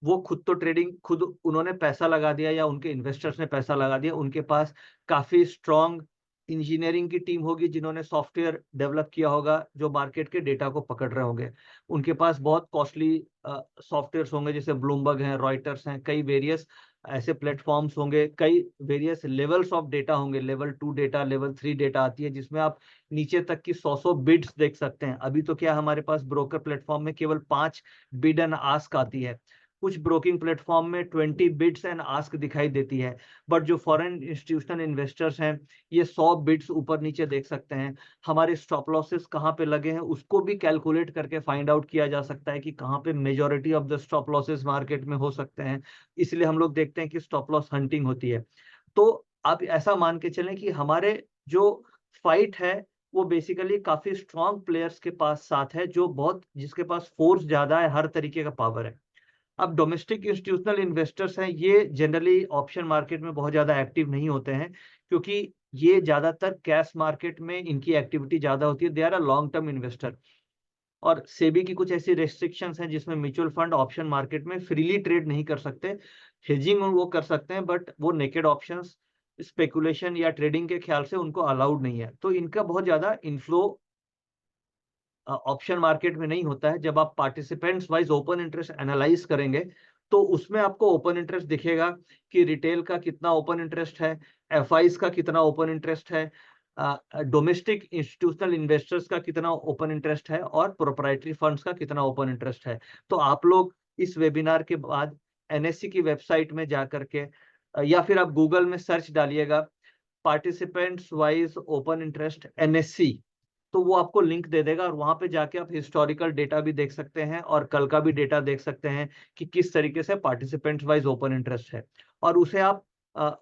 A: वो खुद तो ट्रेडिंग, खुद उन्होंने पैसा लगा दिया या उनके इन्वेस्टर्स ने पैसा लगा दिया, उनके पास काफी स्ट्रॉन्ग इंजीनियरिंग की टीम होगी जिन्होंने सॉफ्टवेयर डेवलप किया होगा जो मार्केट के डेटा को पकड़ रहे होंगे। उनके पास बहुत कॉस्टली सॉफ्टवेयर होंगे, जैसे ब्लूमबर्ग हैं, रॉयटर्स हैं, कई वेरियस ऐसे प्लेटफॉर्म्स होंगे, कई वेरियस लेवल्स ऑफ डेटा होंगे, लेवल 2 डेटा, लेवल 3 डेटा आती है जिसमें आप नीचे तक की 100 बिड्स देख सकते हैं। अभी तो क्या हमारे पास ब्रोकर प्लेटफॉर्म में केवल 5 बिड एंड आस्क आती है, कुछ ब्रोकिंग प्लेटफॉर्म में 20 बिड्स एंड आस्क दिखाई देती है, बट जो फॉरेन इंस्टीट्यूशनल इन्वेस्टर्स हैं ये 100 बिड्स ऊपर नीचे देख सकते हैं। हमारे स्टॉप लॉसेस कहाँ पे लगे हैं उसको भी कैलकुलेट करके फाइंड आउट किया जा सकता है कि कहाँ पे majority of the stop losses market में हो सकते हैं। इसलिए हम लोग देखते हैं कि स्टॉप लॉस हंटिंग होती है। तो आप ऐसा मान के चलें कि हमारे जो फाइट है वो बेसिकली काफी स्ट्रॉन्ग प्लेयर्स के पास साथ है, जो बहुत, जिसके पास फोर्स ज्यादा है, हर तरीके का पावर है। अब डोमेस्टिक इंस्टीट्यूशनल इन्वेस्टर्स हैं, ये जनरली ऑप्शन मार्केट में बहुत ज्यादा एक्टिव नहीं होते हैं, क्योंकि ये ज्यादातर कैश मार्केट में इनकी एक्टिविटी ज्यादा होती है। They are a long term investor. और सेबी की कुछ ऐसी रेस्ट्रिक्शंस हैं जिसमें म्यूचुअल फंड ऑप्शन मार्केट में फ्रीली ट्रेड नहीं कर सकते। हेजिंग वो कर सकते हैं, बट वो नेकेड ऑप्शंस स्पेकुलेशन या ट्रेडिंग के ख्याल से उनको अलाउड नहीं है। तो इनका बहुत ज्यादा इन्फ्लो ऑप्शन मार्केट में नहीं होता है। जब आप participants wise open interest analyse करेंगे तो उसमें आपको ओपन इंटरेस्ट दिखेगा कि रिटेल का कितना ओपन इंटरेस्ट है, एफआईज का कितना ओपन इंटरेस्ट है, डोमेस्टिक इंस्टीट्यूशनल इन्वेस्टर्स का कितना ओपन इंटरेस्ट है, और प्रोप्राइटरी फंड्स का कितना ओपन इंटरेस्ट है। तो आप लोग इस वेबिनार के बाद एनएससी की वेबसाइट में जा करके या फिर आप गूगल में सर्च डालिएगा participants wise open interest NSC, तो वो आपको लिंक दे देगा और वहां पे जाके आप हिस्टोरिकल डेटा भी देख सकते हैं और कल का भी डेटा देख सकते हैं कि किस तरीके से पार्टिसिपेंट्स वाइज ओपन इंटरेस्ट है। और उसे आप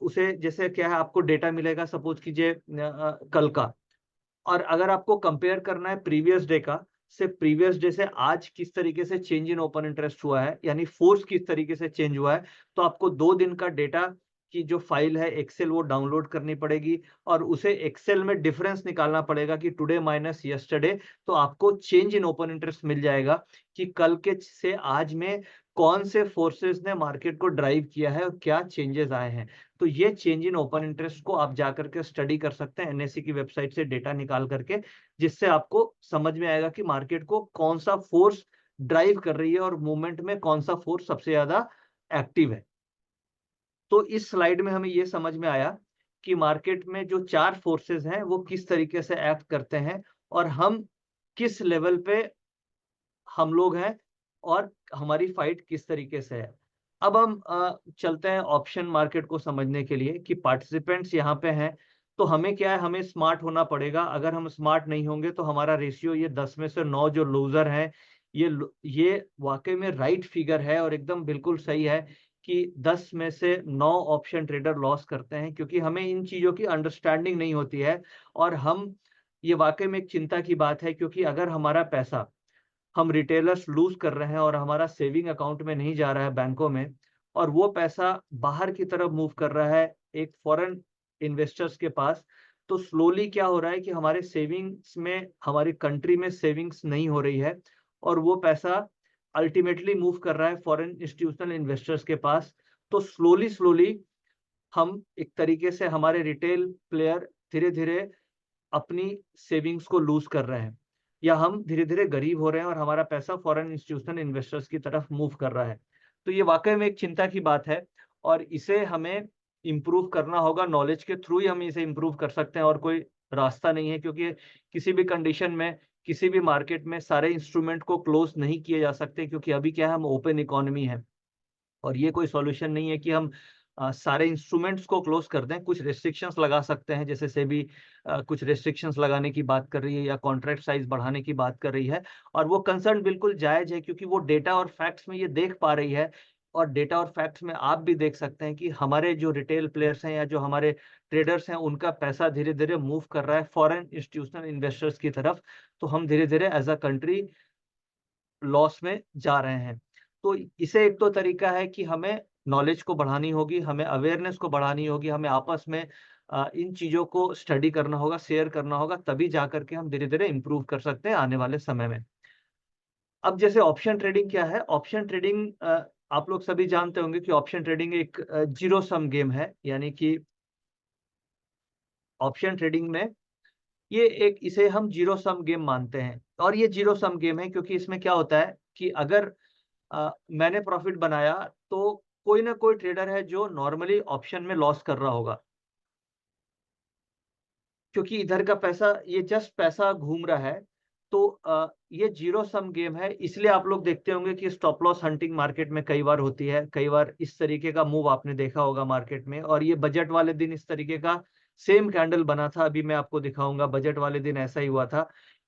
A: उसे जैसे क्या है, आपको डेटा मिलेगा सपोज कीजिए कल का, और अगर आपको कंपेयर करना है प्रीवियस डे का से, प्रीवियस डे से आज किस तरीके से चेंज इन ओपन इंटरेस्ट हुआ है, यानी फोर्स किस तरीके से चेंज हुआ है, तो आपको 2 दिन का डेटा की जो फाइल है एक्सेल वो डाउनलोड करनी पड़ेगी और उसे एक्सेल में डिफरेंस निकालना पड़ेगा कि टुडे माइनस यस्टरडे, तो आपको चेंज इन ओपन इंटरेस्ट मिल जाएगा कि कल के से आज में कौन से फोर्सेस ने मार्केट को ड्राइव किया है और क्या चेंजेस आए हैं। तो ये चेंज इन ओपन इंटरेस्ट को आप जाकर के स्टडी कर सकते हैं एनएससी की वेबसाइट से डेटा निकाल करके, जिससे आपको समझ में आएगा कि मार्केट को कौन सा फोर्स ड्राइव कर रही है और मूवमेंट में कौन सा फोर्स सबसे ज्यादा एक्टिव है। तो इस स्लाइड में हमें यह समझ में आया कि मार्केट में जो 4 फोर्सेस हैं वो किस तरीके से एक्ट करते हैं और हम किस लेवल पे हम लोग हैं और हमारी फाइट किस तरीके से है। अब हम चलते हैं ऑप्शन मार्केट को समझने के लिए कि पार्टिसिपेंट्स यहाँ पे हैं, तो हमें क्या है, हमें स्मार्ट होना पड़ेगा। अगर हम स्मार्ट नहीं होंगे तो हमारा रेशियो ये 10 में से 9 जो लूजर हैं, ये वाकई में राइट फिगर है और एकदम बिल्कुल सही है कि 10 में से 9 ऑप्शन ट्रेडर लॉस करते हैं, क्योंकि हमें इन चीजों की अंडरस्टैंडिंग नहीं होती है। और हम, ये वाकई में एक चिंता की बात है, क्योंकि अगर हमारा पैसा हम रिटेलर्स लूज कर रहे हैं और हमारा सेविंग अकाउंट में नहीं जा रहा है बैंकों में, और वो पैसा बाहर की तरफ मूव कर रहा है एक फॉरेन इन्वेस्टर्स के पास, तो स्लोली क्या हो रहा है कि हमारे सेविंग्स में, हमारी कंट्री में सेविंग्स नहीं हो रही है और वो पैसा अल्टीमेटली मूव कर रहा है फॉरेन इंस्टीट्यूशनल इन्वेस्टर्स के पास। तो स्लोली स्लोली हम एक तरीके से, हमारे रिटेल प्लेयर धीरे धीरे अपनी सेविंग्स को लूज कर रहे हैं, या हम धीरे धीरे गरीब हो रहे हैं और हमारा पैसा फॉरेन इंस्टीट्यूशनल इन्वेस्टर्स की तरफ मूव कर रहा है। तो ये वाकई में एक चिंता की बात है और इसे हमें इम्प्रूव करना होगा। नॉलेज के थ्रू ही हम इसे इम्प्रूव कर सकते हैं और कोई रास्ता नहीं है, क्योंकि किसी भी कंडीशन में, किसी भी मार्केट में सारे इंस्ट्रूमेंट को क्लोज नहीं किए जा सकते, क्योंकि अभी क्या है, हम ओपन इकोनॉमी है और ये कोई सॉल्यूशन नहीं है कि हम सारे इंस्ट्रूमेंट्स को क्लोज कर दें। कुछ रेस्ट्रिक्शंस लगा सकते हैं, जैसे से भी कुछ रेस्ट्रिक्शंस लगाने की बात कर रही है या कॉन्ट्रैक्ट साइज बढ़ाने की बात कर रही है, और वो कंसर्न बिल्कुल जायज है, क्योंकि वो डेटा और फैक्ट्स में ये देख पा रही है। और डेटा और फैक्ट्स में आप भी देख सकते हैं कि हमारे जो रिटेल प्लेयर्स हैं या जो हमारे ट्रेडर्स हैं, उनका पैसा धीरे धीरे मूव कर रहा है फॉरेन इंस्टीट्यूशनल इन्वेस्टर्स की तरफ। तो हम धीरे धीरे एज अ कंट्री लॉस में जा रहे हैं। तो इसे एक तो तरीका है कि हमें नॉलेज को बढ़ानी होगी, हमें अवेयरनेस को बढ़ानी होगी, हमें आपस में इन चीज़ों को स्टडी करना होगा, शेयर करना होगा, तभी जा करके हम धीरे-धीरे इम्प्रूव कर सकते हैं आने वाले समय में। अब जैसे ऑप्शन ट्रेडिंग क्या है? ऑप्शन ट्रेडिंग आप लोग सभी जानते होंगे कि ऑप्शन ट्रेडिंग एक ज़ीरो सम गेम है, यानी कि ऑप्शन ट्रेडिंग में ये एक इसे हम ज़ीरो सम गेम मानते हैं और ये ज़ीरो सम गेम है क्योंकि इसमें क्या होता है कि अगर मैंने प्रॉफिट बनाया तो कोई ना कोई ट्रेडर है जो नॉर्मली ऑप्शन में लॉस कर रहा होगा। क्योंकि इधर का पैसा ये जस्ट पैसा घूम रहा है, तो ये ज़ीरो सम गेम है, इसलिए आप लोग देखते होंगे कि स्टॉप लॉस हंटिंग मार्केट में कई बार होती है, कई बार इस तरीके का मूव आपने देखा होगा मार्केट में और ये बजट वाले दिन इस तरीके का सेम कैंडल बना था, अभी मैं आपको दिखाऊँगा। बजट वाले दिन ऐसा ही हुआ था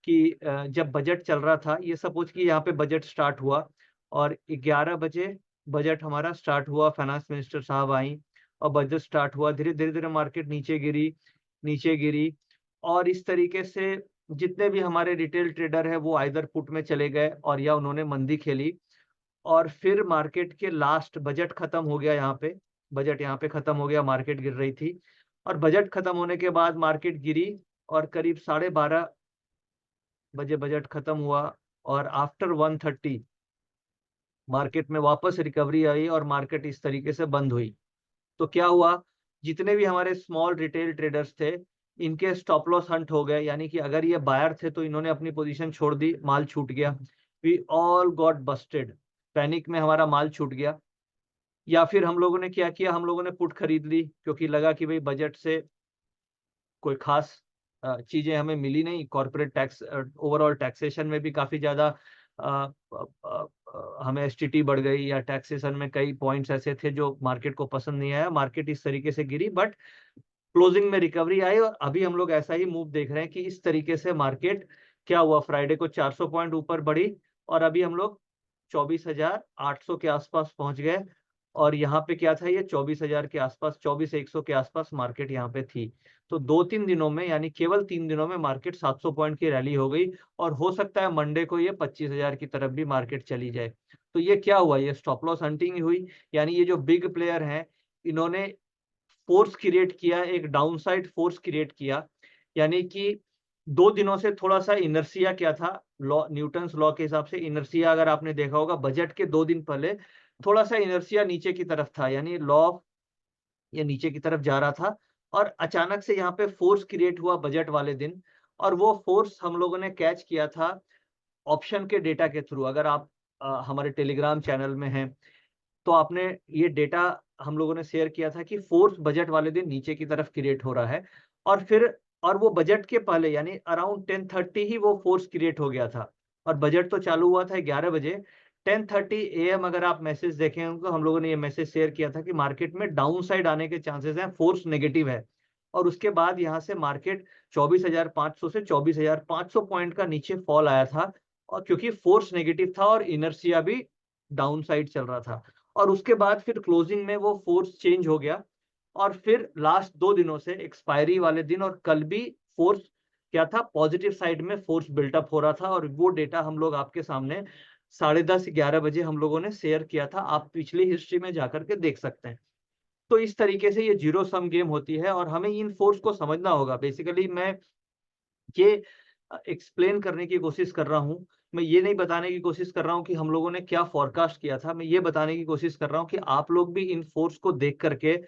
A: कि जब बजट चल रहा था, ये सपोज़ कि यहाँ पे बजट स्टार्ट हुआ और 11 बजे बजट हमारा स्टार्ट हुआ, फाइनेंस मिनिस्टर साहब आईं और बजट स्टार्ट हुआ, धीरे-धीरे मार्केट नीचे गिरी और इस तरीके से जितने भी हमारे रिटेल ट्रेडर हैं वो आइदर पुट में चले गए और या उन्होंने मंदी खेली और फिर मार्केट के लास्ट बजट खत्म हो गया यहाँ पे, बजट यहाँ पे खत्म हो गया, मार्केट गिर रही थी और बजट खत्म होने के बाद मार्केट गिरी और करीब 12:30 बजे बजट खत्म हुआ और आफ्टर 1:30 मार्केट में वापस रिकवरी आई और मार्केट इस तरीके से बंद हुई। तो क्या हुआ, जितने भी हमारे स्मॉल रिटेल ट्रेडर्स थे, इनके स्टॉप लॉस हंट हो गए, यानी कि अगर ये बायर थे तो इन्होंने अपनी पोजीशन छोड़ दी, माल छूट गया। We all got busted, panic में हमारा माल छूट गया। या फिर हम लोगों ने क्या किया, हम लोगों ने पुट खरीद ली क्योंकि लगा कि भाई बजट से कोई खास चीजें हमें मिली नहीं, कॉर्पोरेट टैक्स ओवरऑल टैक्सेशन में भी काफी ज्यादा हमें एसटीटी बढ़ गई या टैक्सेशन में कई पॉइंट्स ऐसे थे जो मार्केट को पसंद नहीं आया, मार्केट इस तरीके से गिरी बट क्लोजिंग में रिकवरी आई और अभी हम लोग ऐसा ही मूव देख रहे हैं कि इस तरीके से मार्केट क्या हुआ, फ्राइडे को 400 पॉइंट ऊपर बढ़ी और अभी हम लोग 24,800 के आसपास पहुंच गए और यहाँ पे क्या था, ये 24,000 के आसपास, 24,100 के आसपास मार्केट यहाँ पे थी। तो 2-3 दिनों में, यानी केवल 3 दिनों में मार्केट 700 पॉइंट की रैली हो गई और हो सकता है मंडे को ये 25,000 की तरफ भी मार्केट चली जाए। तो ये क्या हुआ, ये स्टॉप लॉस हंटिंग हुई, यानी ये जो बिग प्लेयर हैं इन्होंने फोर्स क्रिएट किया, एक डाउनसाइड फोर्स क्रिएट किया, यानी कि 2 दिनों से थोड़ा-सा इनर्शिया क्या था, लॉ न्यूटन्स लॉ के हिसाब से इनर्शिया अगर आपने देखा होगा बजट के 2 दिन पहले थोड़ा-सा इनर्शिया नीचे की तरफ था, यानी लॉ ऑफ ये नीचे की तरफ जा रहा था और अचानक से यहाँ पे फोर्स क्रिएट हुआ बजट वाले दिन और वो फोर्स हम लोगों ने कैच किया था ऑप्शन के डेटा के थ्रू। अगर आप हमारे टेलीग्राम चैनल में हैं तो आपने ये डेटा हम लोगों ने शेयर किया था कि फोर्स बजट वाले दिन नीचे की तरफ क्रिएट हो रहा है और फिर और वो बजट के पहले यानी अराउंड 10:30 ही वो फोर्स क्रिएट हो गया था और बजट तो चालू हुआ था 11 बजे। 10:30 AM अगर आप मैसेज देखें तो हम लोगों ने ये मैसेज शेयर किया था कि मार्केट में डाउन साइड आने के चांसेस हैं, फोर्स नेगेटिव है और उसके बाद यहाँ से मार्केट 24,500 से 24,500 पॉइंट का नीचे फॉल आया था और क्योंकि फोर्स नेगेटिव था और इनर्शिया भी डाउन साइड चल रहा था और उसके बाद फिर क्लोजिंग में वो फोर्स चेंज हो गया और फिर लास्ट 2 दिनों से एक्सपायरी वाले दिन और कल भी फोर्स क्या था, पॉजिटिव साइड में फोर्स बिल्टअप हो रहा था और वो डेटा हम लोग आपके सामने 10:30-11 बजे हम लोगों ने शेयर किया था, आप पिछली हिस्ट्री में जाकर के देख सकते हैं। तो इस तरीके से ये जीरो सम गेम होती है और हमें इन फोर्स को समझना होगा। बेसिकली मैं ये एक्सप्लेन करने की कोशिश कर रहा हूँ। मैं ये नहीं बताने की कोशिश कर रहा हूँ कि हम लोगों ने क्या फ़ोरकास्ट किया था। मैं ये बताने की कोशिश कर रहा हूँ कि आप लोग भी इन फ़ोर्स को देख कर के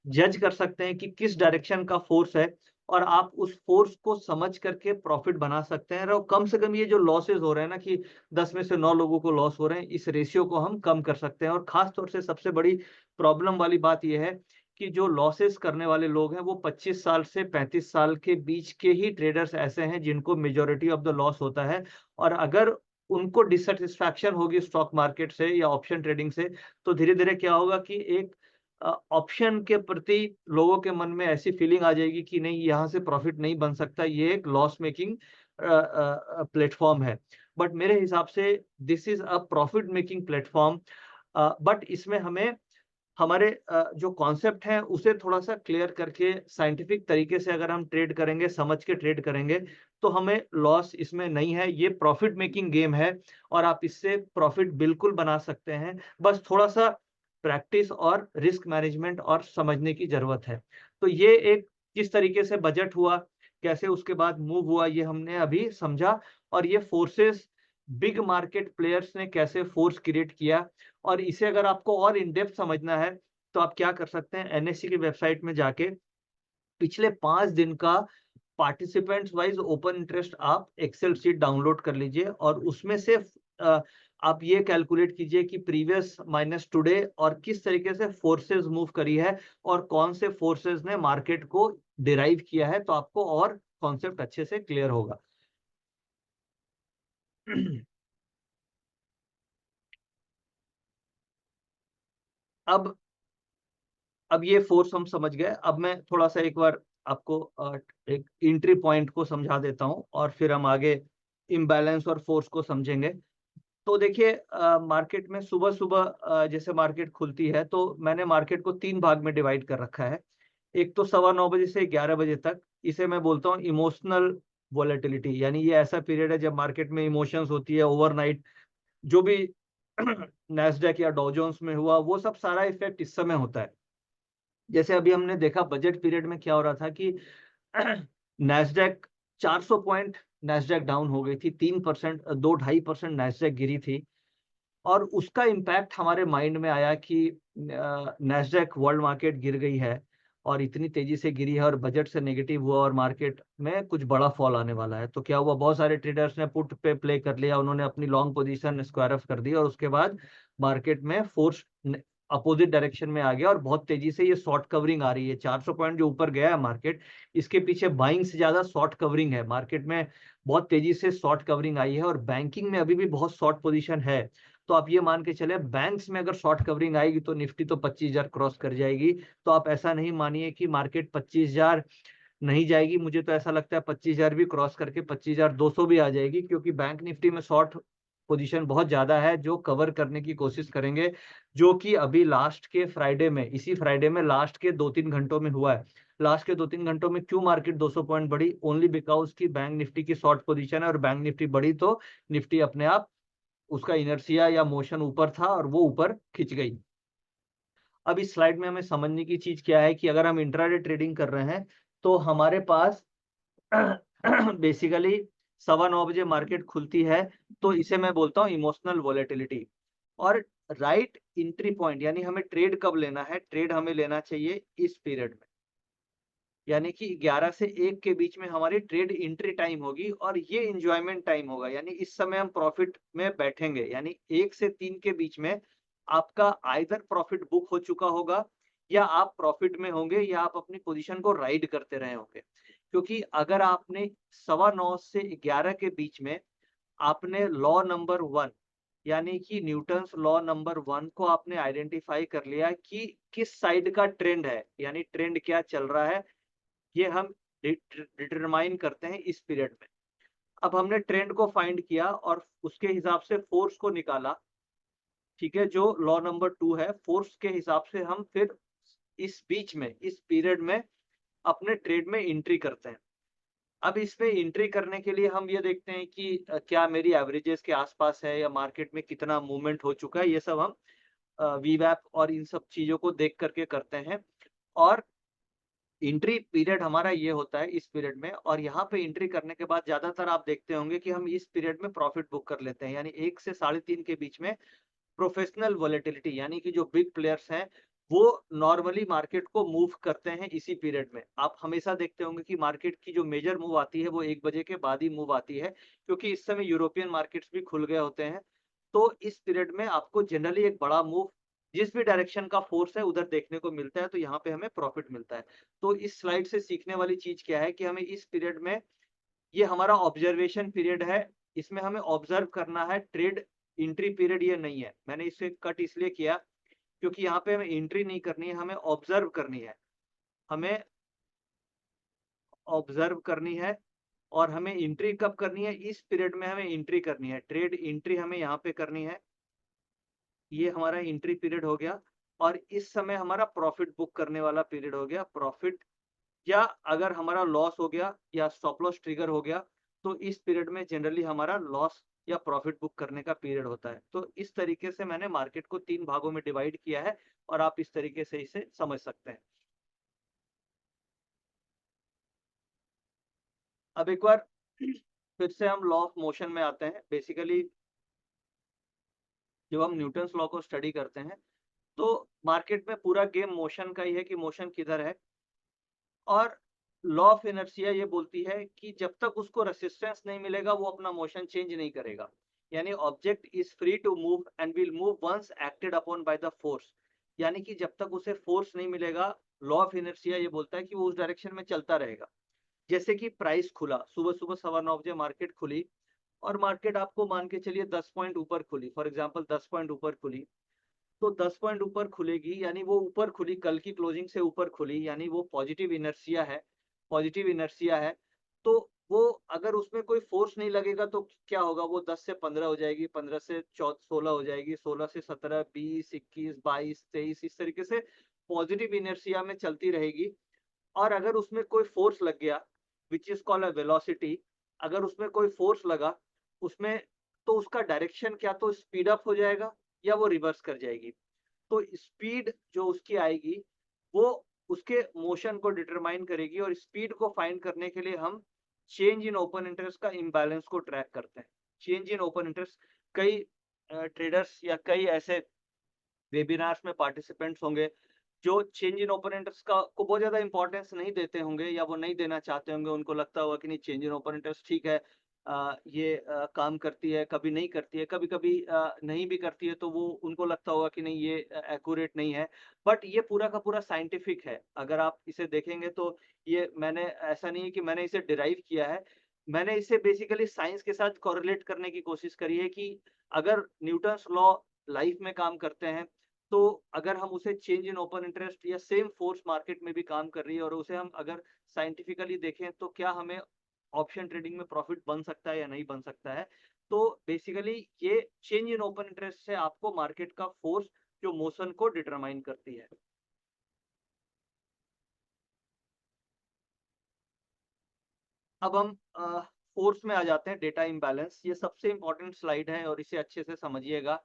A: जज कर सकते हैं कि किस डायरेक्शन का फ़ोर्स है और आप उस फ़ोर्स को समझ करके प्रॉफ़िट बना सकते हैं और कम से कम ये जो लॉसेस हो रहे हैं ना कि 10 में से 9 लोगों को लॉस हो रहे हैं, इस रेशियो को हम कम कर सकते हैं और ख़ास तौर से सबसे बड़ी प्रॉब्लम वाली बात ये है कि जो लॉसेस करने वाले लोग हैं, वो 25 साल से 35 साल के बीच के ही ट्रेडर्स ऐसे हैं जिनको मेजॉरिटी ऑफ द लॉस होता है और अगर उनको डिससैटिस्फैक्शन होगी स्टॉक मार्केट से या ऑप्शन ट्रेडिंग से, तो धीरे-धीरे क्या होगा कि एक ऑप्शन के प्रति लोगों के मन में ऐसी फीलिंग आ जाएगी कि नहीं, यहाँ से प्रॉफिट नहीं बन सकता, ये एक लॉस मेकिंग प्लेटफॉर्म है। बट मेरे हिसाब से this is a profit making platform. But इसमें हमें हमारे जो कॉन्सेप्ट है उसे थोड़ा सा क्लियर करके साइंटिफिक तरीके से अगर हम ट्रेड करेंगे, समझ के ट्रेड करेंगे, तो हमें लॉस इसमें नहीं है। ये प्रॉफिट मेकिंग गेम है और आप इससे प्रॉफिट बिल्कुल बना सकते हैं। बस थोड़ा सा प्रैक्टिस और रिस्क मैनेजमेंट और समझने की जरूरत है। तो ये एक किस तरीके से बजट हुआ, कैसे उसके बाद मूव हुआ, ये हमने अभी समझा। और ये फोर्सेस, बिग मार्केट प्लेयर्स ने कैसे फोर्स क्रिएट किया, और इसे अगर आपको और इन डेप्थ समझना है तो आप क्या कर सकते हैं, एनएससी की वेबसाइट में जाके पिछले 5 दिन का पार्टिसिपेंट्स वाइज ओपन इंटरेस्ट आप एक्सेल शीट डाउनलोड कर लीजिए, और उसमें से आप ये कैलकुलेट कीजिए कि प्रीवियस माइनस टुडे और किस तरीके से फोर्सेस मूव करी है और कौन से फोर्सेस ने मार्केट को डिराइव किया है, तो आपको और कॉन्सेप्ट अच्छे से क्लियर होगा। अब ये फोर्स हम समझ गए। अब मैं थोड़ा सा एक बार आपको एक एंट्री पॉइंट को समझा देता हूं, और फिर हम आगे इम्बैलेंस और फोर्स को समझेंगे। तो देखिए, मार्केट में सुबह सुबह जैसे मार्केट खुलती है, तो मैंने मार्केट को 3 भाग में डिवाइड कर रखा है। एक तो 9:15 से 11 बजे तक, इसे मैं बोलता हूँ इमोशनल वॉलेटिलिटी, यानी ये ऐसा पीरियड है जब मार्केट में इमोशंस होती है। ओवरनाइट जो भी नैस्डैक या डॉ जोन्स में हुआ, वो सब सारा इफेक्ट इस समय होता है। जैसे अभी हमने देखा बजट पीरियड में क्या हो रहा था कि नैस्डैक 400 पॉइंट नैस्डैक डाउन हो गई थी, 3%, 2-2.5% नैस्डैक गिरी थी। और उसका इम्पैक्ट हमारे माइंड में आया कि नैस्डैक वर्ल्ड मार्केट गिर गई है और इतनी तेजी से गिरी है और बजट से नेगेटिव हुआ और मार्केट में कुछ बड़ा फॉल आने वाला है। तो क्या हुआ, बहुत सारे ट्रेडर्स ने पुट पे प्ले कर लिया, उन्होंने अपनी लॉन्ग पोजीशन स्क्वायर ऑफ कर दी, और उसके बाद मार्केट में फोर्स अपोजिट डायरेक्शन में आ गया और बहुत तेजी से ये शॉर्ट कवरिंग आ रही है। 400 पॉइंट जो ऊपर गया है मार्केट, इसके पीछे बाइंग से ज्यादा शॉर्ट कवरिंग है। मार्केट में बहुत तेजी से शॉर्ट कवरिंग आई है, और बैंकिंग में अभी भी बहुत शॉर्ट पोजीशन है। तो आप ये मान के चले, बैंक्स में अगर शॉर्ट कवरिंग आएगी तो निफ्टी तो 25,000 क्रॉस कर जाएगी। तो आप ऐसा नहीं मानिए कि मार्केट 25,000 नहीं जाएगी, मुझे तो ऐसा लगता है 25,000 भी क्रॉस करके 25,200 भी आ जाएगी, क्योंकि बैंक निफ्टी में शॉर्ट पोजीशन बहुत ज्यादा है जो कवर करने की कोशिश करेंगे, जो कि अभी लास्ट के फ्राइडे में, इसी फ्राइडे में लास्ट के 2-3 घंटों में हुआ है। लास्ट के 2-3 घंटों में क्यों मार्केट 200 पॉइंट बढ़ी, ओनली बिकॉज की बैंक निफ्टी की शॉर्ट पोजीशन है, और बैंक निफ्टी बढ़ी तो निफ्टी अपने आप, उसका इनर्शिया या मोशन ऊपर था और वो ऊपर खिंच गई। अब इस स्लाइड में हमें समझने की चीज क्या है कि अगर हम इंट्राडे ट्रेडिंग कर रहे हैं तो हमारे पास बेसिकली 9:15 बजे मार्केट खुलती है, तो इसे मैं बोलता हूँ इमोशनल वॉलेटिलिटी। और राइट एंट्री पॉइंट, यानी हमें ट्रेड कब लेना है, ट्रेड हमें लेना चाहिए इस पीरियड में, यानी कि 11 से 1 के बीच में हमारी ट्रेड एंट्री टाइम होगी, और ये इंजॉयमेंट टाइम होगा, यानी इस समय हम प्रॉफिट में बैठेंगे। यानी 1 से 3 के बीच में आपका आइदर प्रॉफिट बुक हो चुका होगा, या आप प्रॉफिट में होंगे, या आप अपनी पोजीशन को राइड करते रहे होंगे। क्योंकि अगर आपने 9:15 से 11 के बीच में आपने लॉ नंबर 1, यानी कि न्यूटन्स लॉ नंबर 1 को आपने आइडेंटिफाई कर लिया कि किस साइड का ट्रेंड है, यानी ट्रेंड क्या चल रहा है, ये हम डिटरमाइन करते हैं इस पीरियड में। अब हमने ट्रेंड को फाइंड किया और उसके हिसाब से फोर्स को निकाला, ठीक है, जो लॉ नंबर 2 है, फोर्स के हिसाब से हम फिर इस बीच में, इस पीरियड में अपने ट्रेड में एंट्री करते हैं। अब इसमें एंट्री करने के लिए हम ये देखते हैं कि क्या मेरी एवरेजेस के आसपास है, या मार्केट में कितना मूवमेंट हो चुका है, ये सब हम वीवैप और इन सब चीजों को देख करके करते हैं। और एंट्री पीरियड हमारा ये होता है इस पीरियड में, और यहाँ पे एंट्री करने के बाद ज्यादातर आप देखते होंगे कि हम इस पीरियड में प्रॉफिट बुक कर लेते हैं, यानी 1 से 3.5 के बीच में। प्रोफेशनल वॉलेटिलिटी, यानी कि जो बिग प्लेयर्स हैं, वो नॉर्मली मार्केट को मूव करते हैं इसी पीरियड में। आप हमेशा देखते होंगे कि मार्केट की जो मेजर मूव आती है वो 1 बजे के बाद ही मूव आती है, क्योंकि इस समय यूरोपियन मार्केट्स भी खुल गए होते हैं। तो इस पीरियड में आपको जनरली एक बड़ा मूव जिस भी डायरेक्शन का फोर्स है उधर देखने को मिलता है, तो यहाँ पे हमें प्रॉफिट मिलता है। तो इस स्लाइड से सीखने वाली चीज क्या है कि हमें इस पीरियड में, ये हमारा ऑब्जर्वेशन पीरियड है, इसमें हमें ऑब्जर्व करना है, ट्रेड एंट्री पीरियड ये नहीं है। मैंने इसे कट इसलिए किया क्योंकि यहाँ पे हमें एंट्री नहीं करनी है, हमें ऑब्जर्व करनी है। हमें ऑब्जर्व करनी है, और हमें एंट्री कब करनी है, इस पीरियड में हमें एंट्री करनी है, ट्रेड एंट्री हमें यहाँ पे करनी है। ये हमारा एंट्री पीरियड हो गया, और इस समय हमारा प्रॉफिट बुक करने वाला पीरियड हो गया। प्रॉफिट, या अगर हमारा लॉस हो गया या स्टॉप लॉस ट्रिगर हो गया, तो इस पीरियड में जनरली हमारा लॉस या प्रॉफिट बुक करने का पीरियड होता है। तो इस तरीके से मैंने मार्केट को 3 भागों में डिवाइड किया है और आप इस तरीके से इसे समझ सकते हैं। अब एक बार फिर से हम लॉ ऑफ मोशन में आते हैं। बेसिकली जब हम न्यूटन्स लॉ को स्टडी करते हैं तो मार्केट में पूरा गेम मोशन का ही है कि मोशन किधर है। और लॉ ऑफ इनर्शिया ये बोलती है कि जब तक उसको रेसिस्टेंस नहीं मिलेगा वो अपना मोशन चेंज नहीं करेगा। यानी object is free to move and will move once acted upon by the force. यानी कि जब तक उसे फोर्स नहीं मिलेगा, लॉ ऑफ इनर्शिया ये बोलता है कि वो उस डायरेक्शन में चलता रहेगा। जैसे कि प्राइस खुला, सुबह सुबह 9:15 बजे मार्केट खुली और मार्केट आपको मान के चलिए 10 पॉइंट ऊपर खुली, फॉर एग्जांपल 10 पॉइंट ऊपर खुली। तो 10 पॉइंट ऊपर खुलेगी यानी वो ऊपर खुली, कल की क्लोजिंग से ऊपर खुली, यानी वो पॉजिटिव इनर्शिया है। पॉजिटिव इनर्शिया है तो वो अगर उसमें कोई फोर्स नहीं लगेगा तो क्या होगा, वो 10 से 15 हो जाएगी, 15 से 16 हो जाएगी, 16 से 17, 20, 21, 22, 23, इस तरीके से पॉजिटिव इनर्शिया में चलती रहेगी। और अगर उसमें कोई फोर्स लग गया, which is called a velocity, अगर उसमें कोई फोर्स लगा उसमें, तो उसका डायरेक्शन क्या तो स्पीड अप हो जाएगा या वो रिवर्स कर जाएगी। तो स्पीड जो उसकी आएगी वो उसके मोशन को डिटरमाइन करेगी। और स्पीड को फाइंड करने के लिए हम चेंज इन ओपन इंटरेस्ट का इम्बैलेंस को ट्रैक करते हैं। चेंज इन ओपन इंटरेस्ट, कई ट्रेडर्स या कई ऐसे वेबिनार्स में पार्टिसिपेंट्स होंगे जो चेंज इन ओपन इंटरेस्ट का को बहुत ज्यादा इंपॉर्टेंस नहीं देते होंगे या वो नहीं देना चाहते होंगे। उनको लगता होगा कि नहीं, चेंज इन ओपन इंटरेस्ट ठीक है, ये काम करती है, कभी नहीं करती है, कभी कभी नहीं भी करती है, तो वो उनको लगता होगा कि नहीं, ये एक्यूरेट नहीं है। बट ये पूरा का पूरा साइंटिफिक है। अगर आप इसे देखेंगे तो ये मैंने, ऐसा नहीं है कि मैंने इसे डिराइव किया है, मैंने इसे बेसिकली साइंस के साथ कोरिलेट करने की कोशिश करी है कि अगर न्यूटन्स लॉ लाइफ में काम करते हैं तो अगर हम उसे चेंज इन ओपन इंटरेस्ट या सेम फोर्स मार्केट में भी काम कर रही है और उसे हम अगर साइंटिफिकली देखें तो क्या हमें ऑप्शन ट्रेडिंग में प्रॉफिट बन सकता है या नहीं बन सकता है। तो बेसिकली ये चेंज इन ओपन इंटरेस्ट से आपको मार्केट का फोर्स जो मोशन को डिटरमाइन करती है। अब हम फोर्स में आ जाते हैं, डेटा इम्बैलेंस। ये सबसे इंपॉर्टेंट स्लाइड है और इसे अच्छे से समझिएगा।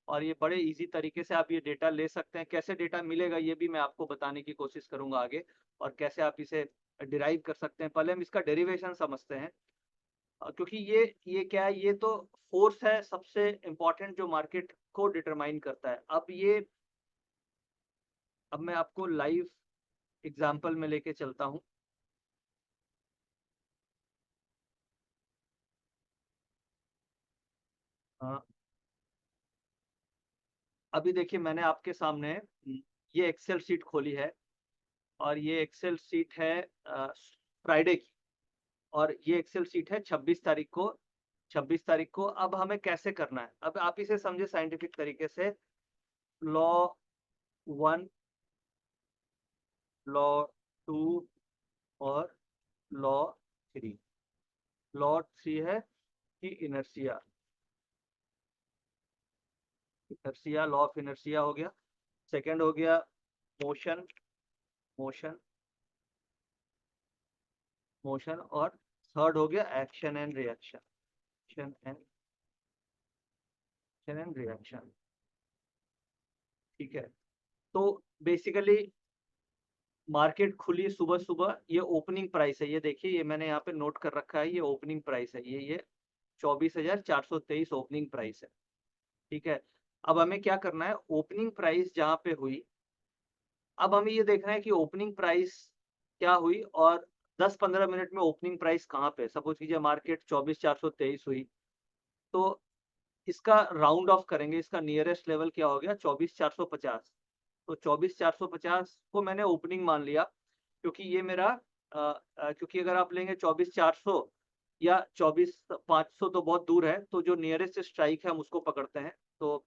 A: और ये बड़े इजी तरीके से आप ये डेटा ले सकते हैं। कैसे डेटा मिलेगा ये भी मैं आपको बताने की कोशिश करूंगा आगे, और कैसे आप इसे डिराइव कर सकते हैं। पहले हम इसका डेरिवेशन समझते हैं। क्योंकि ये क्या है, ये तो फोर्स है सबसे इम्पोर्टेंट जो मार्केट को डिटरमाइन करता है। अब मैं आपको लाइव एग्जांपल में लेके चलता हूँ। अ, अभी देखिए मैंने आपके सामने ये एक्सेल शीट खोली है और ये एक्सेल शीट है फ्राइडे की, और ये एक्सेल शीट है 26 तारीख को। 26 तारीख को अब हमें कैसे करना है, अब आप इसे समझे साइंटिफिक तरीके से। लॉ 1, लॉ 2 और लॉ 3। लॉ 3 है कि inertia, inertia, law of inertia हो गया। सेकंड हो गया मोशन, मोशन, मोशन। और थर्ड हो गया action and reaction, action and, action and reaction. ठीक है। तो बेसिकली मार्केट खुली सुबह सुबह, ये ओपनिंग प्राइस है, ये देखिए, ये मैंने यहाँ पे नोट कर रखा है, ये ओपनिंग प्राइस है, ये 24,423 ओपनिंग प्राइस है। ठीक है। अब हमें क्या करना है, ओपनिंग प्राइस जहाँ पे हुई, अब हमें ये देखना है कि ओपनिंग प्राइस क्या हुई और 10-15 मिनट में ओपनिंग प्राइस कहाँ पे। सपोज कीजिए मार्केट 24,423 हुई, तो इसका राउंड ऑफ करेंगे, इसका नियरेस्ट लेवल क्या हो गया, 24,450। तो 24,450 को मैंने ओपनिंग मान लिया, क्योंकि ये मेरा क्योंकि अगर आप लेंगे 24,400 या 24,500 तो बहुत दूर है, तो जो नियरेस्ट स्ट्राइक है हम उसको पकड़ते हैं। तो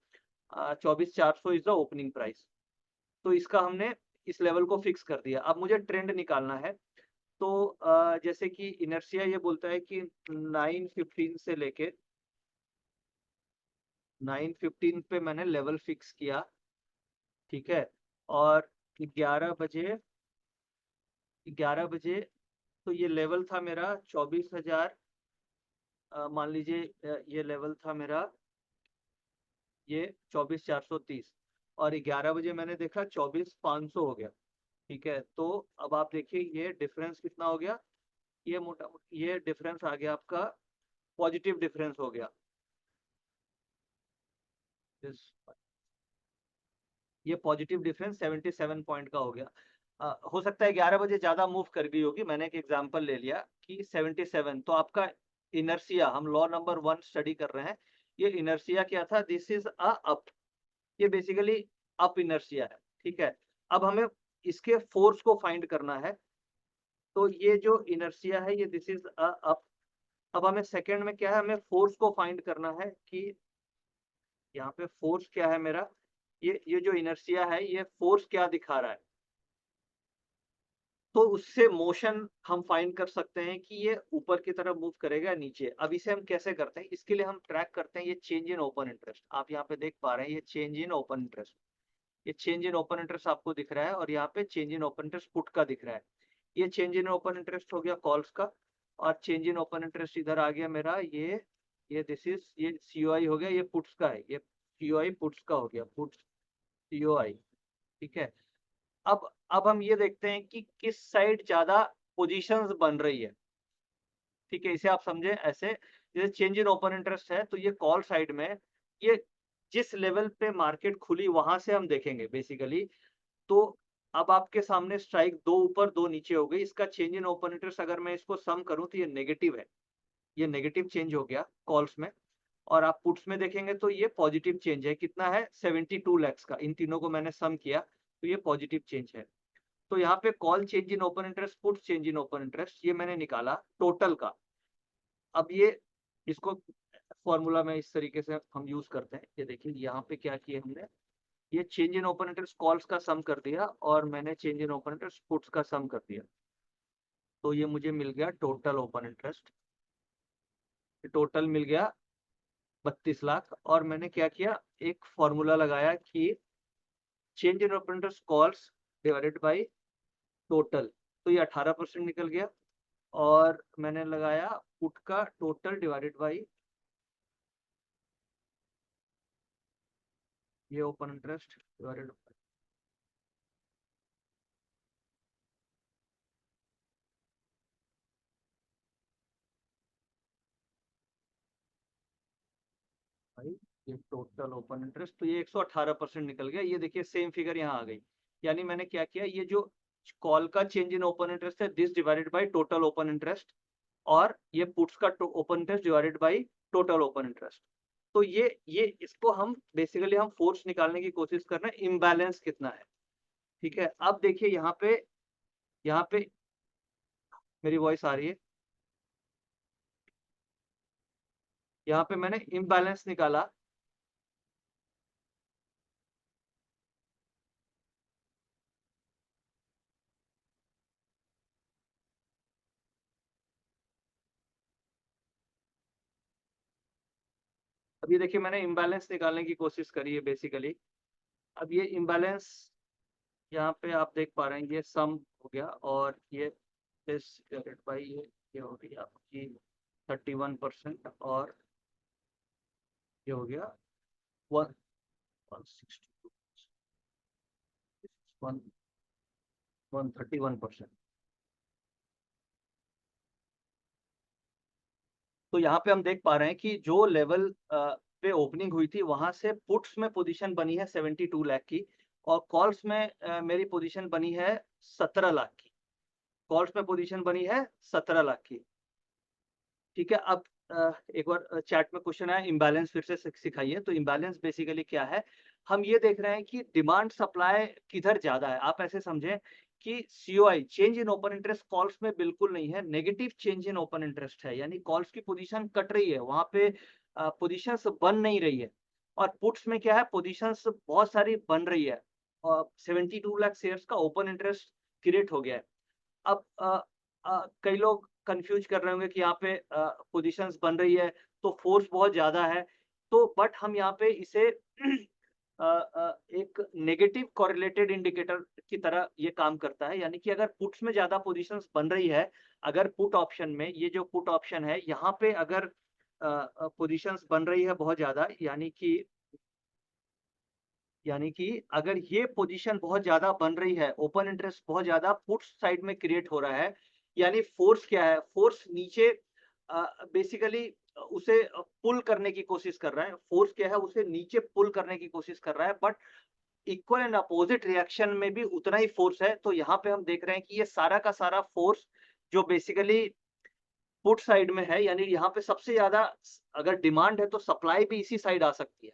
A: 24,400 इज द ओपनिंग प्राइस। तो इसका हमने इस लेवल को फिक्स कर दिया। अब मुझे ट्रेंड निकालना है। तो जैसे कि इनर्शिया ये बोलता है कि 9:15 से लेके 9:15 पे मैंने लेवल फिक्स किया। ठीक है। और 11 बजे, 11 बजे तो ये लेवल था मेरा 24,000, मान लीजिए ये लेवल था मेरा, ये 24,430, और 11 बजे मैंने देखा 24,500 हो गया। ठीक है, तो अब आप देखिए ये डिफरेंस कितना हो गया, ये मोटा ये डिफरेंस आ गया आपका, पॉजिटिव डिफरेंस हो गया। ये पॉजिटिव डिफरेंस 77 पॉइंट का हो गया। हो सकता है 11 बजे ज्यादा मूव कर गई होगी, मैंने एक एग्जांपल ले लिया कि 77, तो आपका इनर्सिया, हम लॉ नंबर 1 स्टडी कर रहे हैं, ये इनर्सिया क्या था, दिस इज अ अप, ये बेसिकली अप इनर्सिया है। ठीक है, अब हमें इसके फोर्स को फाइंड करना है, तो ये जो इनर्सिया है ये दिस इज अ अप। अब हमें सेकंड में क्या है, हमें फोर्स को फाइंड करना है कि यहाँ पे फोर्स क्या है मेरा, ये जो इनर्सिया है ये फोर्स क्या दिखा रहा है, तो उससे मोशन हम फाइंड कर सकते हैं कि ये ऊपर की तरफ मूव करेगा नीचे। अब इसे हम कैसे करते हैं, इसके लिए हम ट्रैक करते हैं ये चेंज इन ओपन इंटरेस्ट। आप यहाँ पे देख पा रहे हैं ये चेंज इन ओपन इंटरेस्ट, ये चेंज इन ओपन इंटरेस्ट आपको दिख रहा है, और यहाँ पे change in open interest put का दिख रहा है। ये चेंज इन ओपन इंटरेस्ट हो गया कॉल्स का, और चेंज इन ओपन इंटरेस्ट इधर आ गया मेरा, ये दिस इज, ये सीओआई हो गया, ये पुट्स का है, ये सीओआई पुट्स का हो गया, पुट्स सीओआई। ठीक है, अब हम ये देखते हैं कि किस साइड ज्यादा पोजीशंस बन रही है। ठीक है, इसे आप समझे ऐसे, जैसे चेंज इन ओपन इंटरेस्ट है तो ये कॉल साइड में, ये जिस लेवल पे मार्केट खुली वहां से हम देखेंगे बेसिकली। तो अब आपके सामने स्ट्राइक दो ऊपर दो नीचे हो गई, इसका चेंज इन ओपन इंटरेस्ट अगर मैं इसको सम करूं तो ये नेगेटिव है, ये नेगेटिव चेंज हो गया कॉल्स में। और आप पुट्स में देखेंगे तो ये पॉजिटिव चेंज है, कितना है 72 लैक्स का, इन तीनों को मैंने सम किया तो ये पॉजिटिव चेंज है। तो यहाँ पे call change in open interest, put change in open interest, ये मैंने निकाला टोटल का। अब ये इसको फॉर्मूला में इस तरीके से हम यूज करते हैं, ये देखिए यहाँ पे क्या किया हमने, ये change in open interest calls का सम कर दिया, और मैंने change in open interest puts का सम कर दिया, तो ये मुझे मिल गया टोटल ओपन इंटरेस्ट, टोटल मिल गया 32 लाख। और मैंने क्या किया, एक फॉर्मूला लगाया कि change in open interest calls divided by total, तो ये 18% निकल गया। और मैंने लगाया पुट का टोटल डिवाइडेड बाई ये ओपन इंटरेस्ट डिवाइडेड, भाई ये टोटल ओपन इंटरेस्ट, तो ये 118% निकल गया। ये देखिए सेम फिगर यहाँ आ गई, यानी मैंने क्या किया, ये जो कॉल का चेंज इन ओपन इंटरेस्ट है this divided by total open interest, और ये पुट्स का open interest divided by total open interest. तो ये इसको हम बेसिकली हम फोर्स निकालने की कोशिश कर रहे हैं, इम्बैलेंस कितना है। ठीक है, अब देखिए यहाँ पे मेरी वॉइस आ रही है, यहाँ पे मैंने इम्बैलेंस निकाला। अब ये देखिए मैंने इम्बैलेंस निकालने की कोशिश करी है बेसिकली। अब ये इम्बैलेंस यहाँ पे आप देख पा रहे हैं, ये सम हो गया, और ये इस डिवाइडेड बाई ये हो गई आपकी 31%, और ये हो गया 160 131%। तो यहाँ पे हम देख पा रहे हैं कि जो लेवल पे ओपनिंग हुई थी वहां से पुट्स में पोजीशन बनी है 72 लाख की, और कॉल्स में मेरी पोजीशन बनी है 17 लाख की, कॉल्स में पोजीशन बनी है 17 लाख की। ठीक है, अब एक बार चैट में क्वेश्चन आया इम्बैलेंस फिर से सिखाइए, तो इम्बैलेंस बेसिकली क्या है, हम ये देख रहे हैं कि डिमांड सप्लाई किधर ज्यादा है। आप ऐसे समझें कि COI change in open interest calls में बिल्कुल नहीं है, negative change in open interest है, यानी कॉल्स की पोजीशन कट रही है, वहां पे पोजीशंस बन नहीं रही है। और पुट्स में क्या है, पोजीशंस बहुत सारी बन रही है, और 72 लाख शेयर्स का ओपन इंटरेस्ट क्रिएट हो गया है। अब कई लोग कंफ्यूज कर रहे होंगे कि यहाँ पे पोजीशंस बन रही है तो फोर्स बहुत ज्यादा है, तो बट हम यहाँ पे इसे एक नेगेटिव कोरिलेटेड इंडिकेटर की तरह ये काम करता है, यानी कि अगर पुट्स में ज्यादा पोजीशंस बन रही है, अगर पुट ऑप्शन में ये जो पुट ऑप्शन है यहाँ पे अगर पोजीशंस बन रही है बहुत ज्यादा, यानी कि अगर ये पोजीशन बहुत ज्यादा बन रही है, ओपन इंटरेस्ट बहुत ज्यादा पुट साइड में क्रिएट हो रहा है, यानी फोर्स क्या है, फोर्स नीचे बेसिकली उसे पुल करने की कोशिश कर रहा है। फोर्स क्या है, उसे नीचे पुल करने की कोशिश कर रहा है, but equal and opposite reaction में भी उतना ही फोर्स है। तो यहाँ पे हम देख रहे हैं कि ये सारा का सारा फोर्स जो बेसिकली पुट साइड में है, यानी यहाँ पे सबसे ज्यादा अगर डिमांड है तो सप्लाई भी इसी साइड आ सकती है।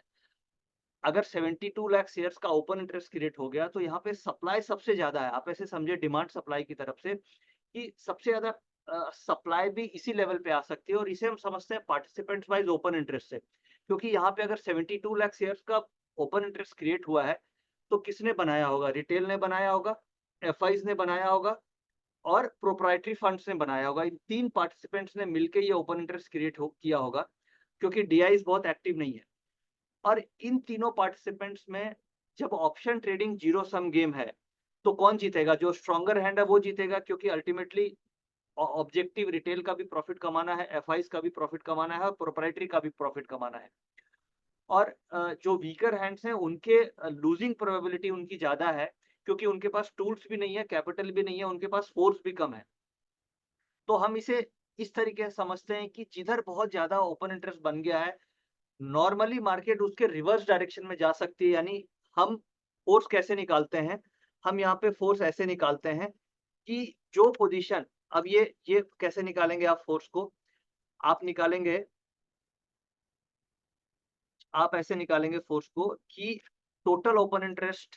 A: अगर 72 लाख शेयर्स का ओपन इंटरेस्ट क्रिएट हो गया तो यहाँ पे सप्लाई सबसे ज्यादा है। आप ऐसे समझे डिमांड सप्लाई की तरफ से कि सबसे ज्यादा सप्लाई भी इसी लेवल पे आ सकती है, और इसे हम समझते हैं पार्टिसिपेंट्स वाइज ओपन इंटरेस्ट से। क्योंकि यहाँ पे अगर 72 लाख शेयर्स का ओपन इंटरेस्ट क्रिएट हुआ है तो किसने बनाया होगा? रिटेल ने बनाया होगा, एफआईज ने बनाया होगा और प्रोप्राइटरी फंड्स ने बनाया होगा। इन तीन पार्टिसिपेंट्स ने मिलकर ये ओपन इंटरेस्ट क्रिएट किया होगा, क्योंकि डीआईज बहुत एक्टिव नहीं है। और इन तीनों पार्टिसिपेंट्स में जब option trading zero sum game है तो कौन जीतेगा? जो स्ट्रॉन्गर हैंड है वो जीतेगा, क्योंकि अल्टीमेटली ऑब्जेक्टिव रिटेल का भी प्रॉफिट कमाना है, एफआईज का भी प्रॉफिट कमाना है और प्रोप्राइटरी का भी प्रॉफिट कमाना है। और जो वीकर हैंड्स हैं उनके लूजिंग प्रोबेबिलिटी उनकी ज्यादा है, क्योंकि उनके पास टूल्स भी नहीं है, कैपिटल भी नहीं है, उनके पास फोर्स भी कम है। तो हम इसे इस तरीके से समझते हैं कि जिधर बहुत ज्यादा ओपन इंटरेस्ट बन गया है, नॉर्मली मार्केट उसके रिवर्स डायरेक्शन में जा सकती है। यानी हम फोर्स कैसे निकालते हैं? हम यहाँ पे फोर्स ऐसे निकालते हैं कि जो पोजीशन, अब ये कैसे निकालेंगे आप फोर्स को? आप निकालेंगे, आप ऐसे निकालेंगे फोर्स को कि total open interest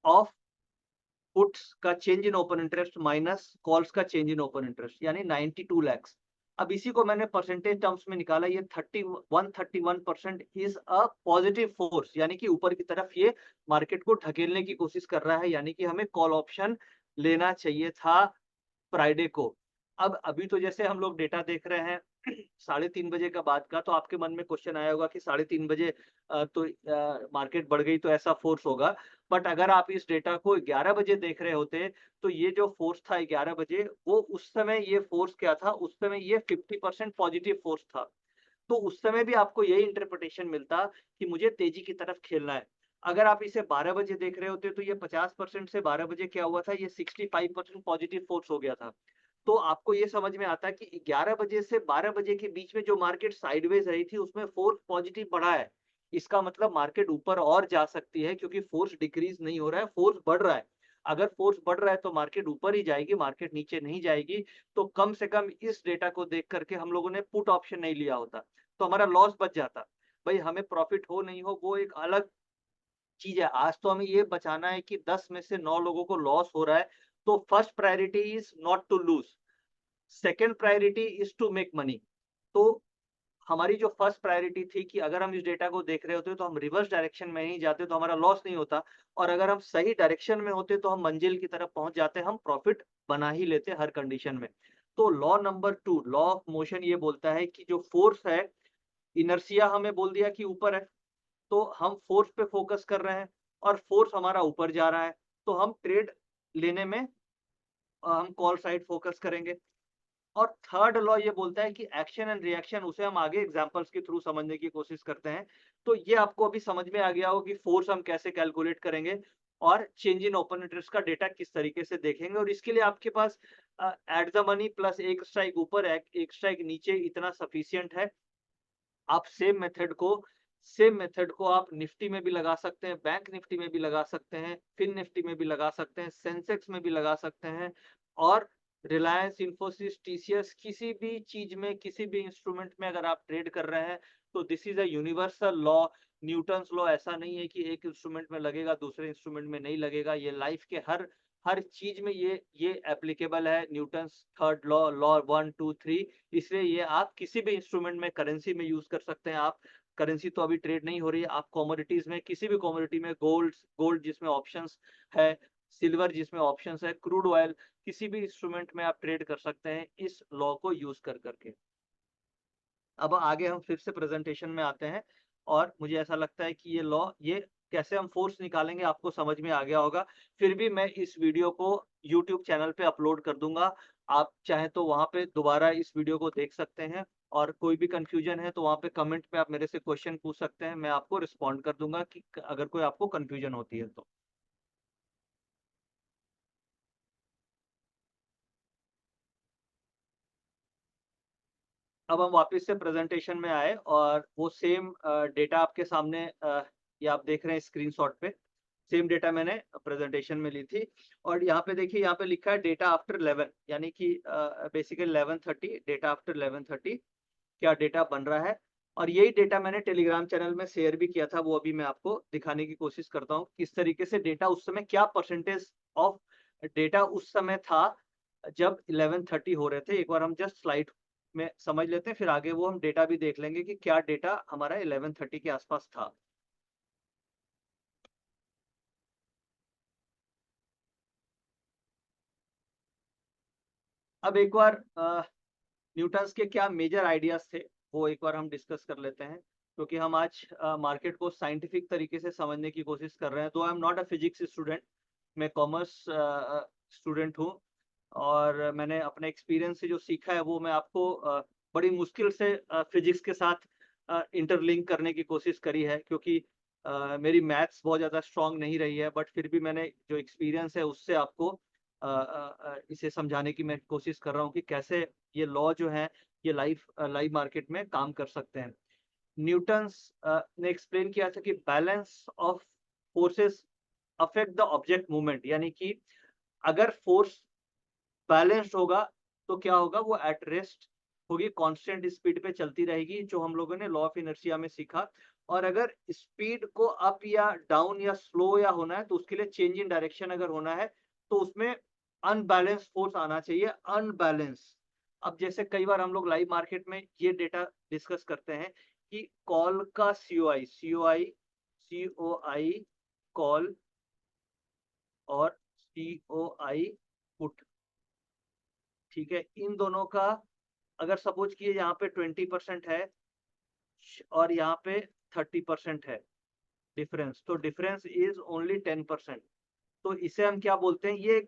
A: of puts का change in open interest minus calls का चेंज इन ओपन इंटरेस्ट, यानी 92 लैक्स। अब इसी को मैंने परसेंटेज टर्म्स में निकाला, ये 31% इज अ पॉजिटिव फोर्स, यानी कि ऊपर की तरफ ये मार्केट को ढकेलने की कोशिश कर रहा है, यानी कि हमें कॉल ऑप्शन लेना चाहिए था फ्राइडे को। अब अभी तो जैसे हम लोग डेटा देख रहे हैं 3:30 बजे का बाद का, तो आपके मन में क्वेश्चन आया होगा कि 3:30 बजे तो मार्केट बढ़ गई तो ऐसा फोर्स होगा। बट अगर आप इस डेटा को 11 बजे देख रहे होते तो ये जो फोर्स था 11 बजे, वो उस समय ये फोर्स क्या था? उस समय ये 50% पॉजिटिव फोर्स था। तो उस समय भी आपको यही इंटरप्रिटेशन मिलता कि मुझे तेजी की तरफ खेलना है। अगर आप इसे 12 बजे देख रहे होते तो ये 50% से 12 बजे क्या हुआ था? ये 65% पॉजिटिव फोर्स हो गया था। तो आपको ये समझ में आता है कि 11 बजे से 12 बजे के बीच में जो मार्केट साइडवेज रही थी उसमें फोर्स पॉजिटिव बढ़ा है। इसका मतलब मार्केट ऊपर और जा सकती है, क्योंकि फोर्स डिक्रीज नहीं हो रहा है, फोर्स बढ़ रहा है। अगर फोर्स बढ़ रहा है तो मार्केट ऊपर ही जाएगी, मार्केट नीचे नहीं जाएगी। तो कम से कम इस डेटा को देख करके हम लोगों ने पुट ऑप्शन नहीं लिया होता तो हमारा लॉस बच जाता। भाई हमें प्रॉफिट हो नहीं हो वो एक अलग चीज है, आज तो हमें ये बचाना है कि 10 में से 9 लोगों को लॉस हो रहा है। तो first priority is not to lose, second priority is to make money. तो हमारी जो फर्स्ट प्रायोरिटी थी कि अगर हम इस डेटा को देख रहे होते तो हम रिवर्स डायरेक्शन में नहीं जाते तो हमारा लॉस नहीं होता, और अगर हम सही डायरेक्शन में होते तो हम मंजिल की तरफ पहुंच जाते, हम प्रॉफिट बना ही लेते हर कंडीशन में। तो law number 2, law of motion, ये बोलता है कि जो फोर्स है, इनर्शिया हमें बोल दिया कि ऊपर है, तो हम फोर्स पे फोकस कर रहे हैं और फोर्स हमारा ऊपर जा रहा है, तो हम ट्रेड लेने में हम कॉल साइड फोकस करेंगे। और थर्ड लॉ ये बोलता है कि एक्शन एंड रिएक्शन, उसे हम आगे एग्जांपल्स के थ्रू समझने की कोशिश करते हैं। तो ये आपको अभी समझ में आ गया हो कि फोर्स हम कैसे कैलकुलेट करेंगे और चेंज इन ओपन इंटरेस्ट का डेटा किस तरीके से देखेंगे। और इसके लिए आपके पास एट द मनी प्लस एक स्ट्राइक ऊपर एक स्ट्राइक नीचे इतना सफिशियंट है। आप सेम मेथड को आप निफ्टी में भी लगा सकते हैं, बैंक निफ्टी में भी लगा सकते हैं, फिन निफ्टी में भी लगा सकते हैं, सेंसेक्स में भी लगा सकते हैं, और रिलायंस, इंफोसिस, टीसीएस, किसी भी चीज में, किसी भी इंस्ट्रूमेंट में अगर आप ट्रेड कर रहे हैं तो this is a universal law, Newton's law. ऐसा नहीं है कि एक इंस्ट्रूमेंट में लगेगा दूसरे इंस्ट्रूमेंट में नहीं लगेगा, ये लाइफ के हर हर चीज में ये एप्लीकेबल है। Newton's third law, law 1 2 3। इसलिए ये आप किसी भी इंस्ट्रूमेंट में, करेंसी में यूज कर सकते हैं। आप करेंसी तो अभी ट्रेड नहीं हो रही है, आप कमोडिटीज में, किसी भी कमोडिटी में, गोल्ड जिसमें ऑप्शंस है, सिल्वर जिसमें ऑप्शंस है, क्रूड ऑयल, किसी भी इंस्ट्रूमेंट में आप ट्रेड कर सकते हैं इस लॉ को यूज कर करके। अब आगे हम फिर से प्रेजेंटेशन में आते हैं, और मुझे ऐसा लगता है कि ये लॉ, ये कैसे हम फोर्स निकालेंगे आपको समझ में आ गया होगा। फिर भी मैं इस वीडियो को यूट्यूब चैनल पे अपलोड कर दूंगा, आप चाहें तो वहाँ पे दोबारा इस वीडियो को देख सकते हैं, और कोई भी कंफ्यूजन है तो वहाँ पे कमेंट में आप मेरे से क्वेश्चन पूछ सकते हैं, मैं आपको रिस्पॉन्ड कर दूंगा कि अगर कोई आपको कंफ्यूजन होती है तो। अब हम वापस से प्रेजेंटेशन में आए, और वो सेम डेटा आपके सामने ये आप देख रहे हैं स्क्रीनशॉट पे। सेम डेटा मैंने प्रेजेंटेशन में ली थी, और यहाँ पे देखिए, यहाँ पे लिखा है डेटा आफ्टर 11, यानी कि बेसिकली 11:30, डेटा आफ्टर 11:30 क्या डेटा बन रहा है। और यही डेटा मैंने टेलीग्राम चैनल में शेयर भी किया था, वो अभी मैं आपको दिखाने की कोशिश करता हूँ किस तरीके से डेटा उस समय, क्या परसेंटेज ऑफ डेटा उस समय था जब 11:30 हो रहे थे। एक बार हम जस्ट स्लाइड में समझ लेते हैं, फिर आगे वो हम डेटा भी देख लेंगे कि क्या डेटा हमारा 11:30 के आसपास था। अब एक बार न्यूटन्स के क्या मेजर आइडियाज थे वो एक बार हम डिस्कस कर लेते हैं, क्योंकि हम आज मार्केट को साइंटिफिक तरीके से समझने की कोशिश कर रहे हैं। तो I am not a physics student, मैं कॉमर्स स्टूडेंट हूँ, और मैंने अपने एक्सपीरियंस से जो सीखा है वो मैं आपको बड़ी मुश्किल से फिजिक्स के साथ इंटरलिंक करने की कोशिश करी है, क्योंकि मेरी मैथ्स बहुत ज़्यादा स्ट्रांग नहीं रही है, बट फिर भी मैंने जो एक्सपीरियंस है उससे आपको इसे समझाने की मैं कोशिश कर रहा हूँ कि कैसे ये लॉ जो है ये लाइव मार्केट में काम कर सकते हैं। न्यूटन्स ने एक्सप्लेन किया था कि balance of forces affect the object movement, यानी कि अगर फोर्स बैलेंस्ड होगा तो क्या होगा, वो एट रेस्ट होगी, कांस्टेंट स्पीड पे चलती रहेगी, जो हम लोगों ने लॉ ऑफ इनर्शिया में सीखा। और अगर स्पीड को अप या डाउन या स्लो या होना है तो उसके लिए चेंज इन डायरेक्शन अगर होना है तो उसमें अनबैलेंस फोर्स आना चाहिए, अनबैलेंस। अब जैसे कई बार हम लोग लाइव मार्केट में ये डेटा डिस्कस करते हैं कि कॉल का सीओआई कॉल और सीओआई पुट, ठीक है, इन दोनों का अगर सपोज किए यहाँ पे 20% है और यहाँ पे 30% है डिफरेंस, तो डिफरेंस इज ओनली 10%। तो इसे हम क्या बोलते हैं, ये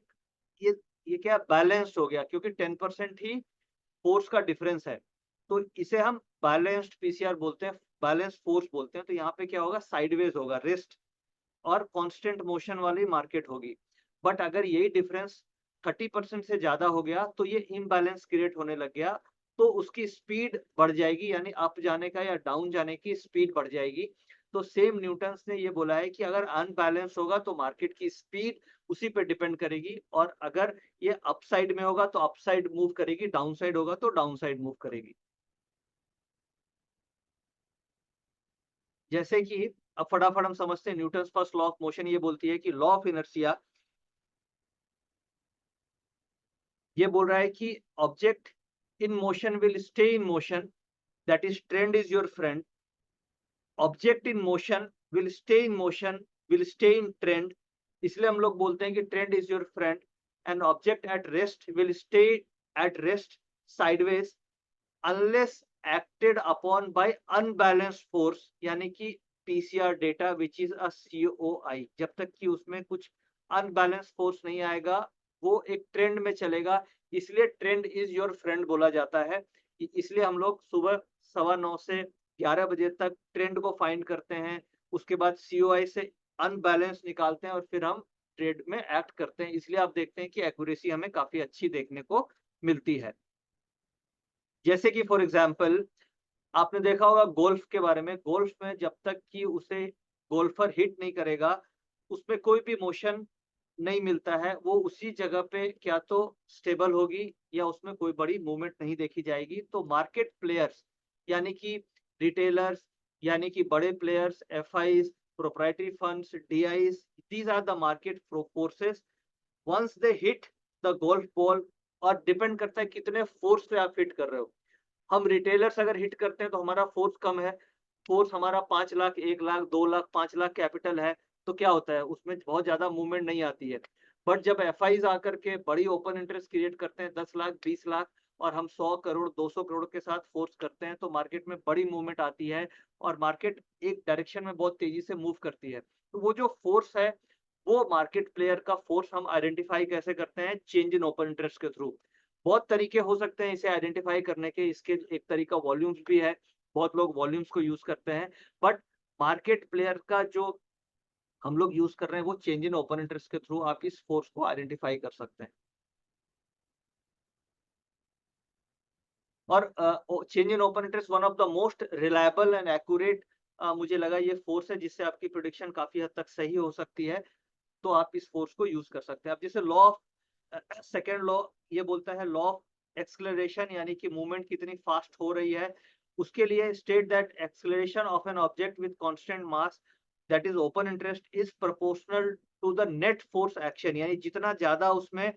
A: ये क्या बैलेंस्ड हो गया, क्योंकि 10% ही फोर्स का डिफरेंस है। तो इसे हम बैलेंस्ड पीसीआर बोलते हैं, बैलेंस फोर्स बोलते हैं। तो यहाँ पे क्या होगा, साइडवेज होगा, रेस्ट और कांस्टेंट मोशन वाली मार्केट होगी। बट अगर यही डिफरेंस 30% से ज्यादा हो गया तो ये इम्बैलेंस क्रिएट होने लग गया, तो उसकी स्पीड बढ़ जाएगी, यानी अप जाने का या डाउन जाने की स्पीड बढ़ जाएगी। तो सेम न्यूटन्स ने ये बोला है कि अगर अनबैलेंस होगा तो मार्केट की स्पीड उसी पे डिपेंड करेगी, और अगर ये अप साइड में होगा तो अप साइड मूव करेगी, डाउन साइड होगा तो डाउन साइड मूव करेगी। जैसे कि अब फटाफट हम समझते हैं, Newton's first law of motion ये बोलती है कि लॉ ऑफ इनर्शिया ये बोल रहा है कि object in motion will stay in motion, that is trend is your friend. Object in motion will stay in motion, will stay in trend, इसलिए हम लोग बोलते हैं कि trend is your friend. And object at rest will stay at rest sideways unless acted upon bye unbalanced force, यानी कि PCR data which is a COI, जब तक कि उसमें कुछ अनबैलेंस फोर्स नहीं आएगा वो एक ट्रेंड में चलेगा। इसलिए ट्रेंड इज योर फ्रेंड बोला जाता है। इसलिए हम लोग सुबह 9:15 से 11 बजे तक ट्रेंड को फाइंड करते हैं, उसके बाद सीओआई से अनबैलेंस निकालते हैं और फिर हम ट्रेड में एक्ट करते हैं। इसलिए आप देखते हैं कि एक्यूरेसी हमें काफी अच्छी देखने को मिलती है। जैसे कि फॉर एग्जाम्पल आपने देखा होगा गोल्फ के बारे में, गोल्फ में जब तक कि उसे गोल्फर हिट नहीं करेगा उसमें कोई भी मोशन नहीं मिलता है, वो उसी जगह पे क्या तो स्टेबल होगी या उसमें कोई बड़ी मूवमेंट नहीं देखी जाएगी। तो मार्केट प्लेयर्स यानी कि रिटेलर्स, यानी कि बड़े players, FIs, proprietary funds, DIs, these are the market forces once they hit the golf ball. और डिपेंड करता है कितने फोर्स पे आप हिट कर रहे हो। हम रिटेलर्स अगर हिट करते हैं तो हमारा फोर्स कम है, फोर्स हमारा 5 लाख, 1 लाख, 2 लाख, 5 लाख कैपिटल है, तो क्या होता है उसमें बहुत ज्यादा मूवमेंट नहीं आती है। बट जब एफ आईज आकर के बड़ी ओपन इंटरेस्ट क्रिएट करते हैं 10 लाख, 20 लाख, और हम 100 करोड़, 200 करोड़ के साथ फोर्स करते हैं तो मार्केट में बड़ी मूवमेंट आती है, और मार्केट एक डायरेक्शन में बहुत तेजी से मूव करती है। तो वो जो फोर्स है वो मार्केट प्लेयर का फोर्स हम आइडेंटिफाई कैसे करते हैं, चेंज इन ओपन इंटरेस्ट के थ्रू। बहुत तरीके हो सकते हैं इसे आइडेंटिफाई करने के। इसके एक तरीका वॉल्यूम्स भी है, बहुत लोग वॉल्यूम्स को यूज करते हैं, बट मार्केट प्लेयर का जो हम लोग यूज कर रहे हैं वो चेंज इन ओपन इंटरेस्ट के थ्रू आप इस फोर्स को आइडेंटिफाई कर सकते हैं। और change in open interest one of the most reliable and accurate मुझे लगा ये फोर्स है जिससे आपकी प्रिडिक्शन काफी हद तक सही हो सकती है। तो आप इस फोर्स को यूज कर सकते हैं। अब जैसे लॉ ऑफ सेकेंड लॉ ये बोलता है लॉ ऑफ एक्सलेरेशन, यानी कि मूवमेंट कितनी फास्ट हो रही है। उसके लिए state that acceleration of an object with constant mass that is open interest is proportional to the net force action, यानी जितना ज्यादा उसमें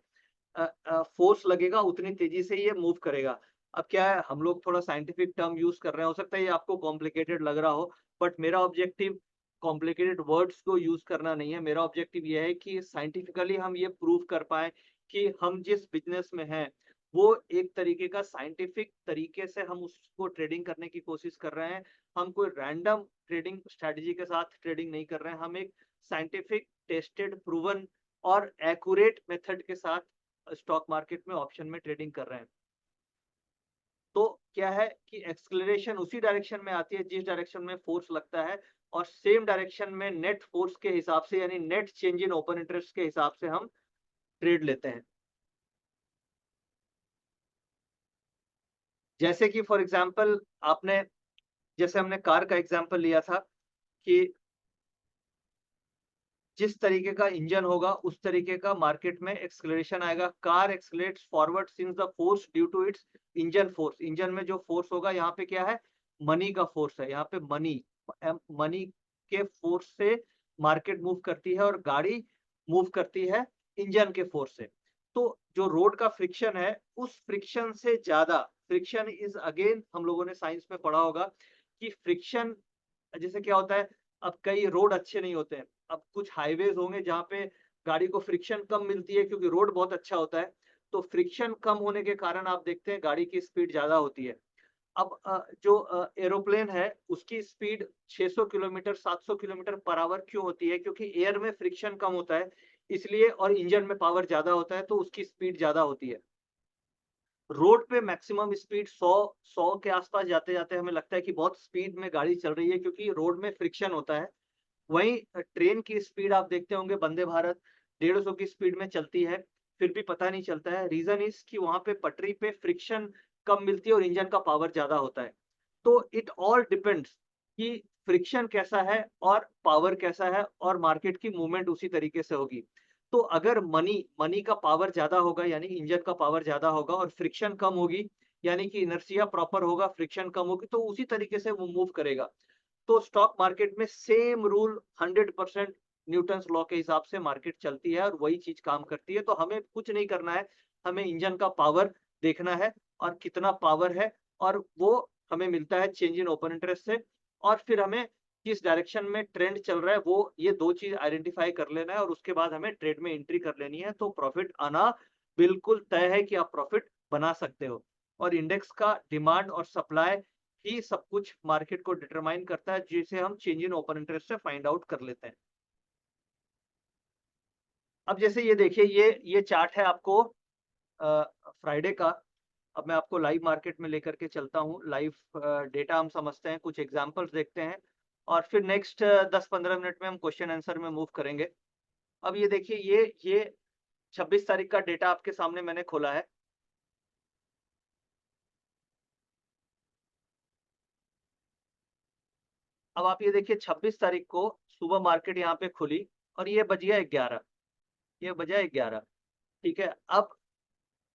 A: फोर्स लगेगा उतनी तेजी से ये मूव करेगा। अब क्या है, हम लोग थोड़ा साइंटिफिक टर्म यूज कर रहे हैं, हो सकता है ये आपको कॉम्प्लिकेटेड लग रहा हो, बट मेरा ऑब्जेक्टिव कॉम्प्लिकेटेड वर्ड्स को यूज करना नहीं है। मेरा ऑब्जेक्टिव ये है कि साइंटिफिकली हम ये प्रूव कर पाए कि हम जिस बिजनेस में हैं वो एक तरीके का साइंटिफिक तरीके से हम उसको ट्रेडिंग करने की कोशिश कर रहे हैं। हम कोई रैंडम ट्रेडिंग स्ट्रेटजी के साथ ट्रेडिंग नहीं कर रहे हैं, हम एक साइंटिफिक टेस्टेड प्रूवन और एक्यूरेट मेथड के साथ स्टॉक मार्केट में ऑप्शन में ट्रेडिंग कर रहे हैं। तो क्या है कि एक्सलेरेशन उसी डायरेक्शन में आती है जिस डायरेक्शन में फोर्स लगता है, और सेम डायरेक्शन में नेट फोर्स के हिसाब से यानी net change in open interest के हिसाब से हम ट्रेड लेते हैं। जैसे कि फॉर एग्जांपल आपने, जैसे हमने कार का एग्जांपल लिया था कि जिस तरीके का इंजन होगा उस तरीके का मार्केट में एक्सेलरेशन आएगा। Car accelerates forward since the force due to its engine force. Engine में जो फोर्स होगा यहाँ पे क्या है, मनी का फोर्स है। यहाँ पे मनी मनी के फोर्स से मार्केट मूव करती है और गाड़ी मूव करती है इंजन के फोर्स से। तो जो रोड का फ्रिक्शन है उस फ्रिक्शन से ज्यादा, फ्रिक्शन इज अगेन, हम लोगों ने साइंस में पढ़ा होगा कि फ्रिक्शन जैसे क्या होता है, अब कई रोड अच्छे नहीं होते हैं, अब कुछ हाईवेज होंगे जहाँ पे गाड़ी को फ्रिक्शन कम मिलती है क्योंकि रोड बहुत अच्छा होता है। तो फ्रिक्शन कम होने के कारण आप देखते हैं गाड़ी की स्पीड ज्यादा होती है। अब जो एरोप्लेन है उसकी speed 600 kilometre 700 kilometre per hour क्यों होती है, क्योंकि एयर में फ्रिक्शन कम होता है इसलिए, और इंजन में पावर ज्यादा होता है तो उसकी स्पीड ज्यादा होती है। रोड पे मैक्सिमम स्पीड 100 के आसपास जाते जाते हमें लगता है कि बहुत स्पीड में गाड़ी चल रही है क्योंकि रोड में फ्रिक्शन होता है। वहीं ट्रेन की स्पीड आप देखते होंगे, वंदे भारत 150 की स्पीड में चलती है, फिर भी पता नहीं चलता है। रीजन इज कि वहां पे पटरी पे फ्रिक्शन कम मिलती है और इंजन का पावर ज्यादा होता है। तो इट ऑल डिपेंड्स कि फ्रिक्शन कैसा है और पावर कैसा है, और मार्केट की मूवमेंट उसी तरीके से होगी। तो अगर मनी मनी का पावर ज्यादा होगा यानी इंजन का पावर ज्यादा होगा, और फ्रिक्शन कम होगी यानी कि इनर्शिया प्रॉपर होगा, फ्रिक्शन कम होगी, तो उसी तरीके से वो मूव करेगा। तो स्टॉक मार्केट में सेम रूल 100% न्यूटन्स लॉ के हिसाब से मार्केट चलती है और वही चीज काम करती है। तो हमें कुछ नहीं करना है, हमें इंजन का पावर देखना है और कितना पावर है, और वो हमें मिलता है चेंज इन ओपन इंटरेस्ट से। और फिर हमें किस डायरेक्शन में ट्रेंड चल रहा है वो ये दो चीज आइडेंटिफाई कर लेना है, और उसके बाद हमें ट्रेड में एंट्री कर लेनी है। तो प्रॉफिट आना बिल्कुल तय है कि आप प्रॉफिट बना सकते हो। और इंडेक्स का डिमांड और सप्लाई ही सब कुछ मार्केट को डिटरमाइन करता है, जिसे हम चेंज इन ओपन इंटरेस्ट से फाइंड आउट कर लेते हैं। अब जैसे ये देखिए, ये चार्ट है आपको फ्राइडे का। अब मैं आपको लाइव मार्केट में लेकर के चलता हूँ। लाइव डेटा हम समझते हैं, कुछ एग्जांपल्स देखते हैं, और फिर नेक्स्ट 10-15 मिनट में हम क्वेश्चन आंसर में मूव करेंगे। अब ये देखिए, ये 26 तारीख का डेटा आपके सामने मैंने खोला है। अब आप ये देखिए 26 तारीख को सुबह मार्केट यहाँ पे खुली और ये बज गया 11, ये बजा 11। ठीक है, अब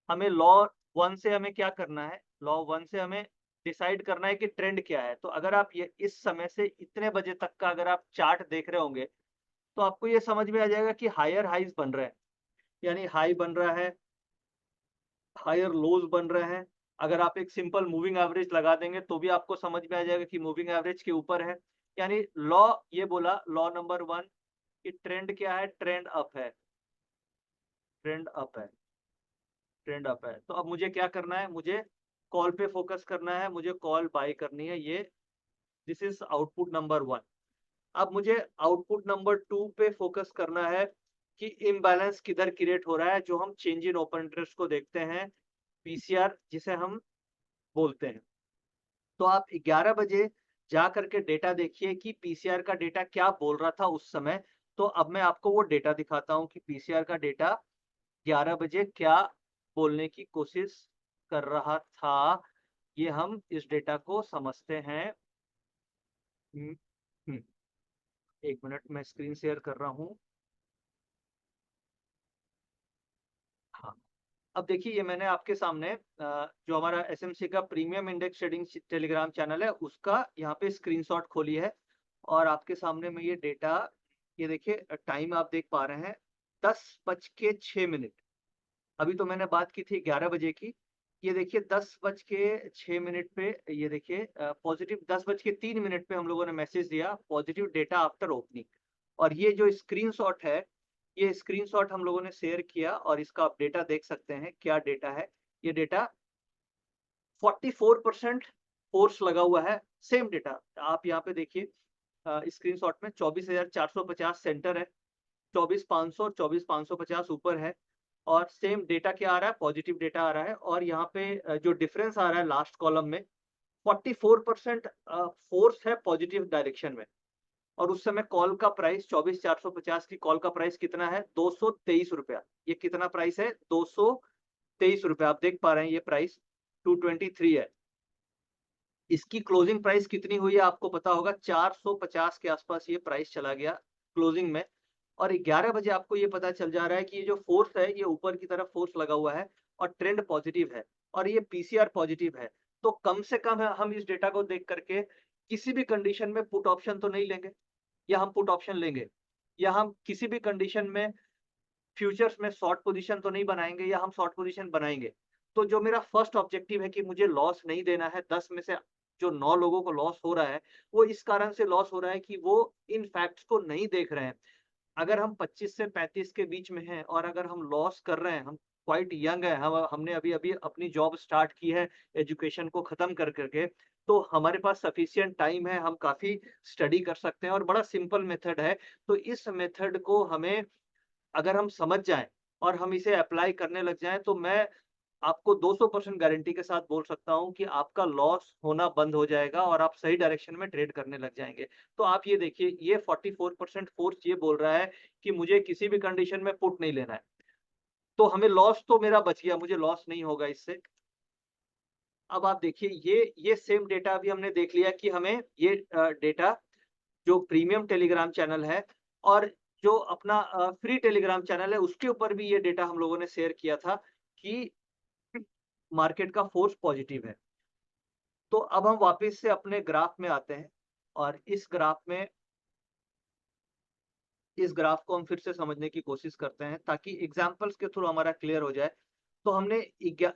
A: हमें लॉ वन से हमें क्या करना है, लॉ वन से हमें डिसाइड करना है कि ट्रेंड क्या है। तो अगर आप ये इस समय से इतने बजे तक का अगर आप चार्ट देख रहे होंगे तो आपको ये समझ में आ जाएगा कि हायर हाइज बन रहे हैं, यानी हाई बन रहा है, हायर लोज बन रहे हैं। अगर आप एक सिंपल मूविंग एवरेज लगा देंगे तो भी आपको समझ में आ जाएगा कि मूविंग एवरेज के ऊपर है। यानी लॉ ये बोला, लॉ नंबर वन, कि ट्रेंड क्या है, ट्रेंड अप है, ट्रेंड अप है, ट्रेंड अप है। तो अब मुझे क्या करना है, मुझे कॉल पे फोकस करना है, मुझे कॉल बाय करनी है। ये this is output number one. अब मुझे आउटपुट नंबर टू पे फोकस करना है कि इम्बैलेंस किधर क्रिएट हो रहा है, जो हम चेंज इन ओपन इंटरेस्ट को देखते हैं पीसीआर जिसे हम बोलते हैं। तो आप 11 बजे जा करके डेटा देखिए कि पीसीआर का डेटा क्या बोल रहा था उस समय। तो अब मैं आपको वो डेटा दिखाता हूँ कि पीसीआर का डेटा 11 बजे क्या बोलने की कोशिश कर रहा था। ये हम इस डेटा को समझते हैं। हम्म, हम्म, 1 मिनट मैं स्क्रीन शेयर कर रहा हूँ। हाँ, अब देखिए ये मैंने आपके सामने जो हमारा एसएमसी का premium index trading Telegram channel है उसका यहाँ पे स्क्रीनशॉट खोली है और आपके सामने में ये डेटा, ये देखिए टाइम आप देख पा रहे हैं 10:06। अभी तो मैंने बात की थी 11 बजे की। ये देखिए 10:06 पे ये देखिए पॉजिटिव 10:03 पे हम लोगों ने मैसेज दिया पॉजिटिव डेटा आफ्टर ओपनिंग। और ये जो स्क्रीनशॉट है, ये स्क्रीनशॉट हम लोगों ने शेयर किया और इसका आप डेटा देख सकते हैं क्या डेटा है। ये डेटा 44% फोर्स लगा हुआ है। सेम डेटा आप यहाँ पे देखिए स्क्रीनशॉट में 24,450 सेंटर है, 24,500 और 24,550 ऊपर है। और सेम डेटा क्या आ रहा है, पॉजिटिव डेटा आ रहा है। और यहाँ पे जो डिफरेंस आ रहा है लास्ट कॉलम में 44% फोर्स है पॉजिटिव डायरेक्शन में। और उस समय कॉल का प्राइस 24,450 की कॉल का प्राइस कितना है, 223 रुपया। ये कितना प्राइस है, 223 रुपया। आप देख पा रहे हैं ये प्राइस 223 है। इसकी क्लोजिंग प्राइस कितनी हुई है आपको पता होगा, 450 के आसपास ये प्राइस चला गया क्लोजिंग में। और 11 बजे आपको ये पता चल जा रहा है कि ये जो फोर्स है ये ऊपर की तरफ फोर्स लगा हुआ है और ट्रेंड पॉजिटिव है और ये पीसीआर पॉजिटिव है। तो कम से कम हम इस डेटा को देख करके किसी भी कंडीशन में पुट ऑप्शन तो नहीं लेंगे, या हम पुट ऑप्शन लेंगे, या हम किसी भी कंडीशन में फ्यूचर्स में शॉर्ट पोजीशन तो नहीं बनाएंगे, या हम शॉर्ट पोजीशन बनाएंगे। तो जो मेरा फर्स्ट ऑब्जेक्टिव है कि मुझे लॉस नहीं देना है, 10 में से जो 9 लोगों को लॉस हो रहा है वो इस कारण से लॉस हो रहा है कि वो इन फैक्ट्स को नहीं देख रहे हैं। अगर हम 25 से 35 के बीच में हैं और अगर हम लॉस कर रहे हैं, हम क्वाइट यंग है, हमने अभी अभी अपनी जॉब स्टार्ट की है एजुकेशन को खत्म कर करके, तो हमारे पास सफिशिएंट टाइम है, हम काफी स्टडी कर सकते हैं और बड़ा सिंपल मेथड है। तो इस मेथड को हमें अगर हम समझ जाएं और हम इसे अप्लाई करने लग जाएं तो मैं आपको 200% गारंटी के साथ बोल सकता हूं कि आपका लॉस होना बंद हो जाएगा और आप सही डायरेक्शन में ट्रेड करने लग जाएंगे। तो आप ये देखिए ये 44% फोर्स ये बोल रहा है कि मुझे किसी भी कंडीशन में पुट नहीं लेना है। तो हमें लॉस तो मेरा बच गया, मुझे लॉस नहीं होगा इससे। अब आप देखिए ये सेम डेटा अभी हमने देख लिया कि हमें ये डेटा जो प्रीमियम टेलीग्राम चैनल है और जो अपना फ्री टेलीग्राम चैनल है उसके ऊपर भी ये डेटा हम लोगों ने शेयर किया था कि मार्केट का फोर्स पॉजिटिव है। तो अब हम वापस से अपने ग्राफ में आते हैं और इस ग्राफ को हम फिर से समझने की कोशिश करते हैं ताकि एग्जांपल्स के थ्रू हमारा क्लियर हो जाए। तो हमने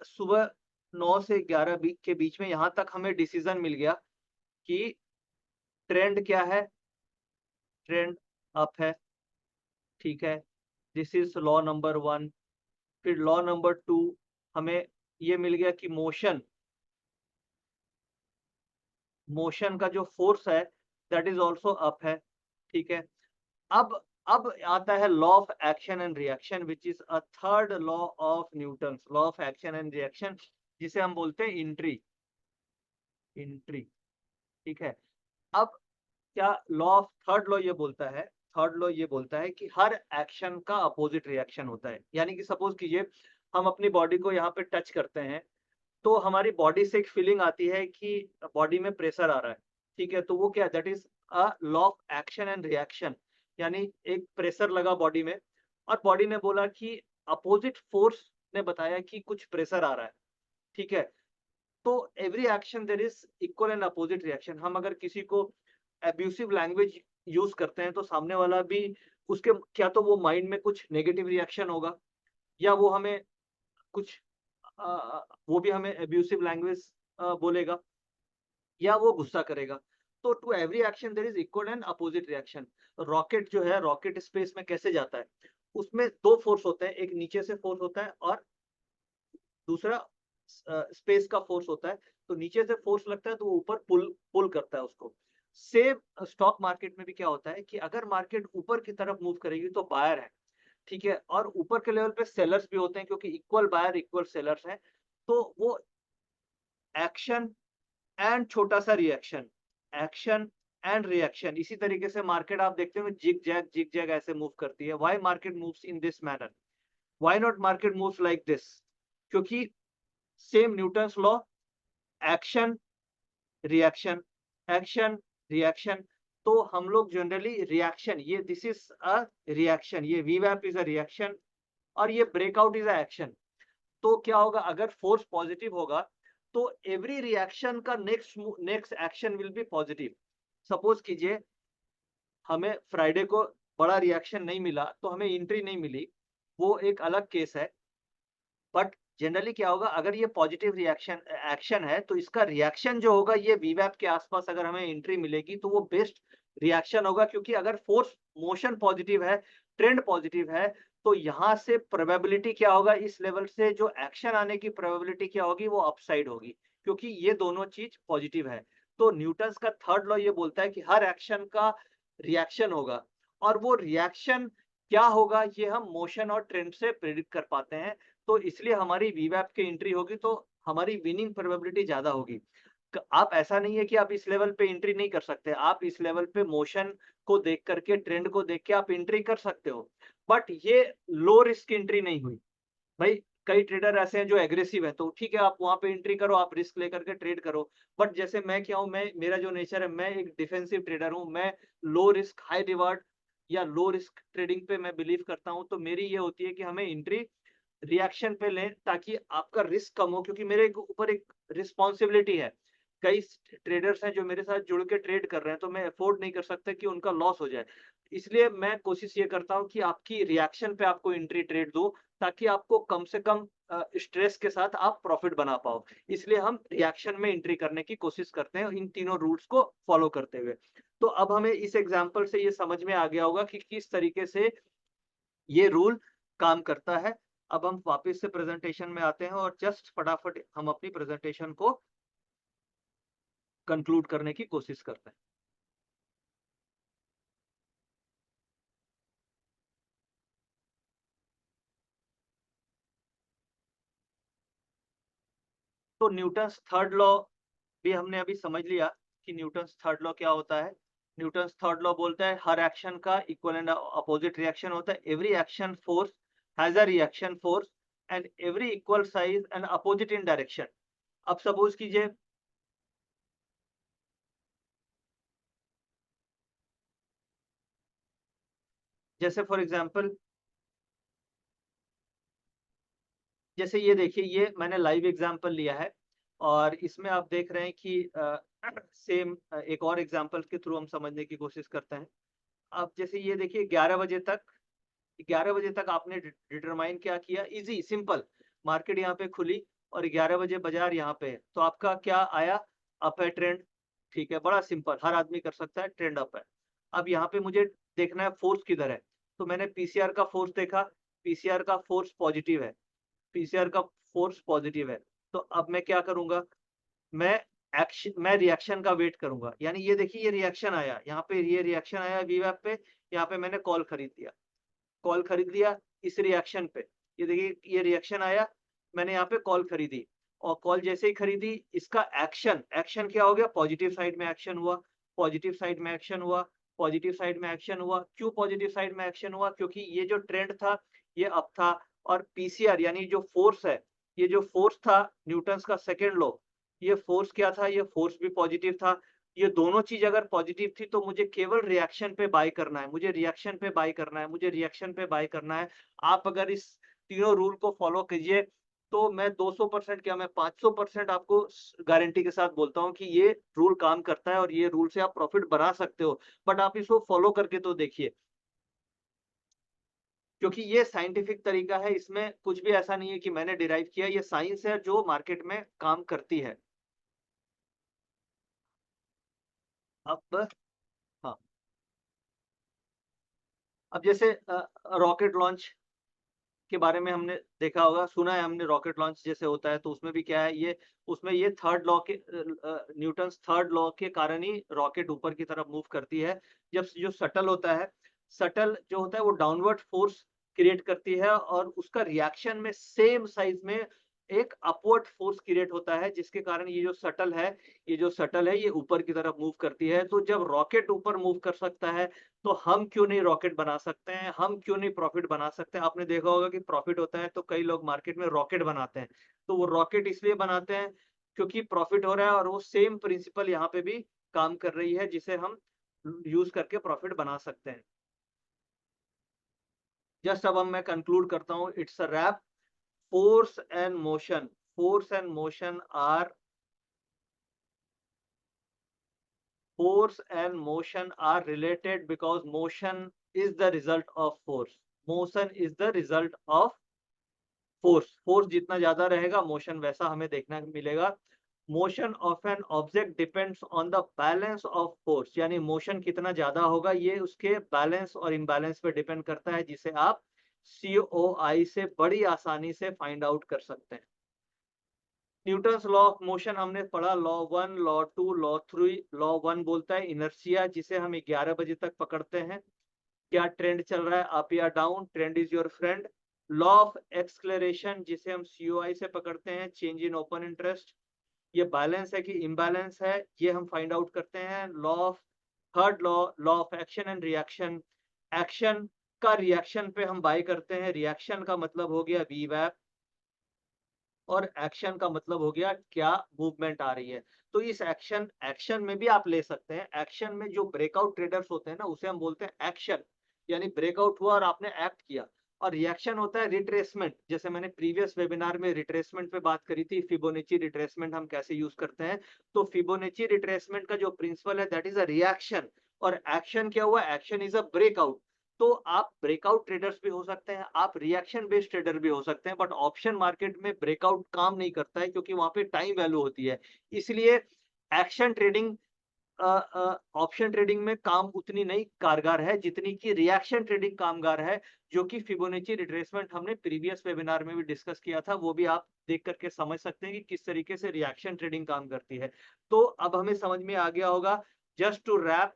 A: सुबह 9 से 11 के बीच में यहाँ तक हमें डिसीजन मिल गया कि ट्रेंड क्या है, ट्रेंड अप है, ठीक है। This is law number 1। फिर लॉ नंबर 2 हमें ये मिल गया कि मोशन का जो फोर्स है दैट इज ऑल्सो अप है, ठीक है। अब अब आता है law of action and reaction which is a third law of Newton, law of action and reaction, जिसे हम बोलते हैं इंट्री, ठीक है। अब क्या लॉ ऑफ थर्ड लॉ ये बोलता है, थर्ड लॉ ये बोलता है कि हर एक्शन का अपोजिट रिएक्शन होता है। यानी कि सपोज कीजिए हम अपनी बॉडी को यहाँ पे टच करते हैं तो हमारी बॉडी से एक फीलिंग आती है कि बॉडी में प्रेशर आ रहा है, ठीक है। तो वो क्या, that is a law of action and reaction. यानी एक प्रेशर लगा बॉडी में और बॉडी ने बोला कि अपोजिट फोर्स ने बताया कि कुछ प्रेशर आ रहा है, ठीक है। तो every action there is equal and opposite reaction. हम अगर किसी को एब्यूसिव लैंग्वेज यूज करते हैं तो सामने वाला भी उसके क्या तो वो माइंड में कुछ नेगेटिव रिएक्शन होगा, या वो हमें कुछ वो भी हमें एब्यूसिव लैंग्वेज बोलेगा, या वो गुस्सा करेगा। तो to every action there is equal and opposite reaction. Rocket जो है, रॉकेट स्पेस में कैसे जाता है, उसमें दो फोर्स होते हैं, एक नीचे से फोर्स होता है और दूसरा स्पेस का फोर्स होता है। तो नीचे से फोर्स लगता है तो वो ऊपर पुल पुल करता है उसको। सेम स्टॉक मार्केट में भी क्या होता है कि अगर मार्केट ऊपर की तरफ मूव करेगी तो बायर है, ठीक है। और ऊपर के लेवल पे सेलर्स भी होते हैं क्योंकि इक्वल बायर इक्वल सेलर्स हैं। तो वो एक्शन एंड छोटा सा रिएक्शन, एक्शन एंड रिएक्शन, इसी तरीके से मार्केट आप देखते हो जिग जैग ऐसे मूव करती है। Why market moves in this manner, why not market moves like this? क्योंकि same Newton's law, action reaction, action reaction. तो हम लोग जनरली रिएक्शन, ये दिस इज अ रिएक्शन, ये वीवैप इज अ रिएक्शन और ये ब्रेकआउट इज अ एक्शन। तो क्या होगा, अगर फोर्स पॉजिटिव होगा तो एवरी रिएक्शन का next action will be positive. Suppose कीजिए हमें फ्राइडे को बड़ा रिएक्शन नहीं मिला तो हमें एंट्री नहीं मिली, वो एक अलग केस है। बट जनरली क्या होगा, अगर ये पॉजिटिव रिएक्शन एक्शन है तो इसका रिएक्शन जो होगा ये वीवैप के आसपास अगर हमें एंट्री मिलेगी तो वो बेस्ट रिएक्शन होगा। क्योंकि अगर फोर्स मोशन पॉजिटिव है, ट्रेंड पॉजिटिव है, तो यहाँ से प्रोबेबिलिटी क्या होगा, इस लेवल से जो एक्शन आने की प्रोबेबिलिटी क्या होगी, वो अपसाइड होगी, क्योंकि ये दोनों चीज पॉजिटिव है। तो न्यूटन्स का थर्ड लॉ ये बोलता है कि हर एक्शन का रिएक्शन होगा, और वो रिएक्शन क्या होगा ये हम मोशन और ट्रेंड से प्रेडिक्ट कर पाते हैं। तो इसलिए हमारी वीवैप की एंट्री होगी तो हमारी विनिंग प्रोबेबिलिटी ज्यादा होगी। आप ऐसा नहीं है कि आप इस लेवल पे एंट्री नहीं कर सकते, आप इस लेवल पे मोशन को देख करके, ट्रेंड को देख के आप एंट्री कर सकते हो, बट ये लो रिस्क एंट्री नहीं हुई। भाई कई ट्रेडर ऐसे हैं जो एग्रेसिव है, तो ठीक है आप वहां पे एंट्री करो, आप रिस्क लेकर के ट्रेड करो। बट जैसे मैं क्या हूं, मैं, मेरा जो नेचर है, मैं एक डिफेंसिव ट्रेडर हूं, मैं लो रिस्क हाई रिवार्ड या लो रिस्क ट्रेडिंग पे मैं बिलीव करता हूं। तो मेरी ये होती है कि हमें एंट्री रिएक्शन पे लें ताकि आपका रिस्क कम हो, क्योंकि मेरे ऊपर एक रिस्पॉन्सिबिलिटी है। कई ट्रेडर्स हैं जो मेरे साथ जुड़ के ट्रेड कर रहे हैं, तो मैं अफोर्ड नहीं कर सकता कि उनका लॉस हो जाए। इसलिए मैं कोशिश ये करता हूँ कि आपकी रिएक्शन पे आपको एंट्री ट्रेड दूं, ताकि आपको कम से कम स्ट्रेस के साथ आप प्रॉफिट बना पाओ। इसलिए हम रिएक्शन में एंट्री करने की कोशिश करते हैं इन तीनों रूल्स को फॉलो करते हुए। तो अब हमें इस एग्जांपल से ये समझ में आ गया होगा कि किस तरीके से ये रूल काम करता है। अब हम वापस से प्रेजेंटेशन में आते हैं और जस्ट फटाफट हम अपनी प्रेजेंटेशन को कंक्लूड करने की कोशिश करते हैं। तो न्यूटन्स थर्ड लॉ भी हमने अभी समझ लिया कि न्यूटन्स थर्ड लॉ क्या होता है। न्यूटन्स थर्ड लॉ बोलता है हर एक्शन का इक्वल एंड अपोजिट रिएक्शन होता है। Every action force has a reaction force and every equal size and opposite in direction. अब सपोज कीजिए, जैसे फॉर एग्जांपल, जैसे ये देखिए, ये मैंने लाइव एग्जांपल लिया है और इसमें आप देख रहे हैं कि सेम एक और एग्जांपल के थ्रू हम समझने की कोशिश करते हैं। अब जैसे ये देखिए 11 बजे तक आपने डिटरमाइन क्या किया, इजी सिंपल, मार्केट यहाँ पे खुली और 11 बजे बाजार यहाँ पे है, तो आपका क्या आया, अप है ट्रेंड। ठीक है, बड़ा सिंपल, हर आदमी कर सकता है, ट्रेंड अप है। अब यहाँ पे मुझे देखना है फोर्स किधर है, तो मैंने पीसीआर का फोर्स देखा, पीसीआर का फोर्स पॉजिटिव है, पीसीआर का फोर्स पॉजिटिव है। तो अब मैं क्या करूंगा, मैं मैं रिएक्शन का वेट करूंगा। यानी ये देखिए, ये रिएक्शन आया यहाँ पे, ये रिएक्शन आया वीवैप पे, यहाँ पे मैंने कॉल खरीद लिया, कॉल खरीद लिया इस रिएक्शन पे। ये देखिए ये रिएक्शन आया, मैंने यहाँ पे कॉल खरीदी, और कॉल जैसे ही खरीदी इसका एक्शन, एक्शन क्या हो गया, पॉजिटिव साइड में एक्शन हुआ, पॉजिटिव साइड में एक्शन हुआ, पॉजिटिव साइड में एक्शन हुआ। क्यों पॉजिटिव साइड में एक्शन हुआ, क्योंकि ये जो ट्रेंड था ये अप था, और पीसीआर यानी जो फोर्स है, ये जो फोर्स था न्यूटन्स का सेकेंड लॉ, ये फोर्स क्या था, ये फोर्स भी पॉजिटिव था। ये दोनों चीज अगर पॉजिटिव थी तो मुझे केवल रिएक्शन पे बाय करना है, मुझे रिएक्शन पे बाय करना है, मुझे रिएक्शन पे बाय करना है। आप अगर इस तीनों रूल को फॉलो कीजिए तो मैं 200% क्या, मैं 500% आपको गारंटी के साथ बोलता हूँ कि ये रूल काम करता है और ये रूल से आप प्रॉफिट बना सकते हो। बट आप इसको फॉलो करके तो देखिए, क्योंकि ये साइंटिफिक तरीका है, इसमें कुछ भी ऐसा नहीं है कि मैंने डिराइव किया, ये साइंस है जो मार्केट में काम करती है। अब हाँ, अब जैसे रॉकेट लॉन्च के बारे में हमने देखा होगा, सुना है हमने, रॉकेट लॉन्च जैसे होता है, तो उसमें भी क्या है, ये उसमें ये थर्ड लॉ के, न्यूटन्स थर्ड लॉ के कारण ही रॉकेट ऊपर की तरफ मूव करती है। जब जो शटल होता है, शटल जो होता है वो डाउनवर्ड फोर्स क्रिएट करती है और उसका रिएक्शन में सेम साइज में एक अपवर्ड फोर्स क्रिएट होता है जिसके कारण ये जो शटल है ये ऊपर की तरफ मूव करती है। तो जब रॉकेट ऊपर मूव कर सकता है तो हम क्यों नहीं रॉकेट बना सकते हैं, हम क्यों नहीं प्रॉफिट बना सकते हैं। आपने देखा होगा कि प्रॉफिट होता है तो कई लोग मार्केट में रॉकेट बनाते हैं। तो वो रॉकेट इसलिए बनाते हैं क्योंकि प्रॉफिट हो रहा है और वो सेम प्रिंसिपल यहाँ पे भी काम कर रही है जिसे हम यूज करके प्रॉफिट बना सकते हैं। जस्ट अब मैं कंक्लूड करता हूँ। It's a wrap. force and motion force and motion are force and motion are related because motion is the result of force. Motion is the result of force जितना ज्यादा रहेगा मोशन वैसा हमें देखना मिलेगा। Motion of an object depends on the balance of force, यानी motion कितना ज्यादा होगा ये उसके बैलेंस और इम्बैलेंस पे डिपेंड करता है, जिसे आप COI से बड़ी आसानी से फाइंड आउट कर सकते हैं। न्यूटन्स लॉ ऑफ मोशन हमने पढ़ा, लॉ 1, लॉ 2, लॉ 3। लॉ 1 बोलता है इनर्शिया, जिसे हम 11 बजे तक पकड़ते हैं। क्या ट्रेंड चल रहा है अप या down, trend is your friend. Law of acceleration जिसे हम COI से पकड़ते हैं, चेंज इन ओपन इंटरेस्ट। ये बैलेंस है कि इम्बैलेंस है ये हम फाइंड आउट करते हैं। Law of third law, law of action and reaction. Action का रिएक्शन पे हम बाय करते हैं, रिएक्शन का मतलब हो गया VWAP और एक्शन का मतलब हो गया क्या मूवमेंट आ रही है। तो इस एक्शन में भी आप ले सकते हैं। एक्शन में जो ब्रेकआउट ट्रेडर्स होते हैं ना उसे हम बोलते हैं एक्शन, यानी ब्रेकआउट हुआ और आपने एक्ट किया। और रिएक्शन होता है रिट्रेसमेंट, जैसे मैंने प्रीवियस वेबिनार में रिट्रेसमेंट पे बात करी थी, फिबोनाची रिट्रेसमेंट हम कैसे यूज करते हैं। तो फिबोनाची रिट्रेसमेंट का जो प्रिंसिपल है दैट इज अ रिएक्शन। और एक्शन क्या हुआ, एक्शन इज अ ब्रेकआउट। तो आप ब्रेकआउट ट्रेडर्स भी हो सकते हैं, आप रिएक्शन बेस्ड ट्रेडर भी हो सकते हैं, बट ऑप्शन मार्केट में ब्रेकआउट काम नहीं करता है क्योंकि वहां पे टाइम वैल्यू होती है। इसलिए एक्शन ट्रेडिंग ऑप्शन ट्रेडिंग में काम उतनी नहीं कारगर है जितनी कि रिएक्शन ट्रेडिंग कामगार है, जो कि फिबोनाची रिट्रेसमेंट हमने प्रीवियस वेबिनार में भी डिस्कस किया था। वो भी आप देख करके समझ सकते हैं कि किस तरीके से रिएक्शन ट्रेडिंग काम करती है। तो अब हमें समझ में आ गया होगा, जस्ट टू रैप,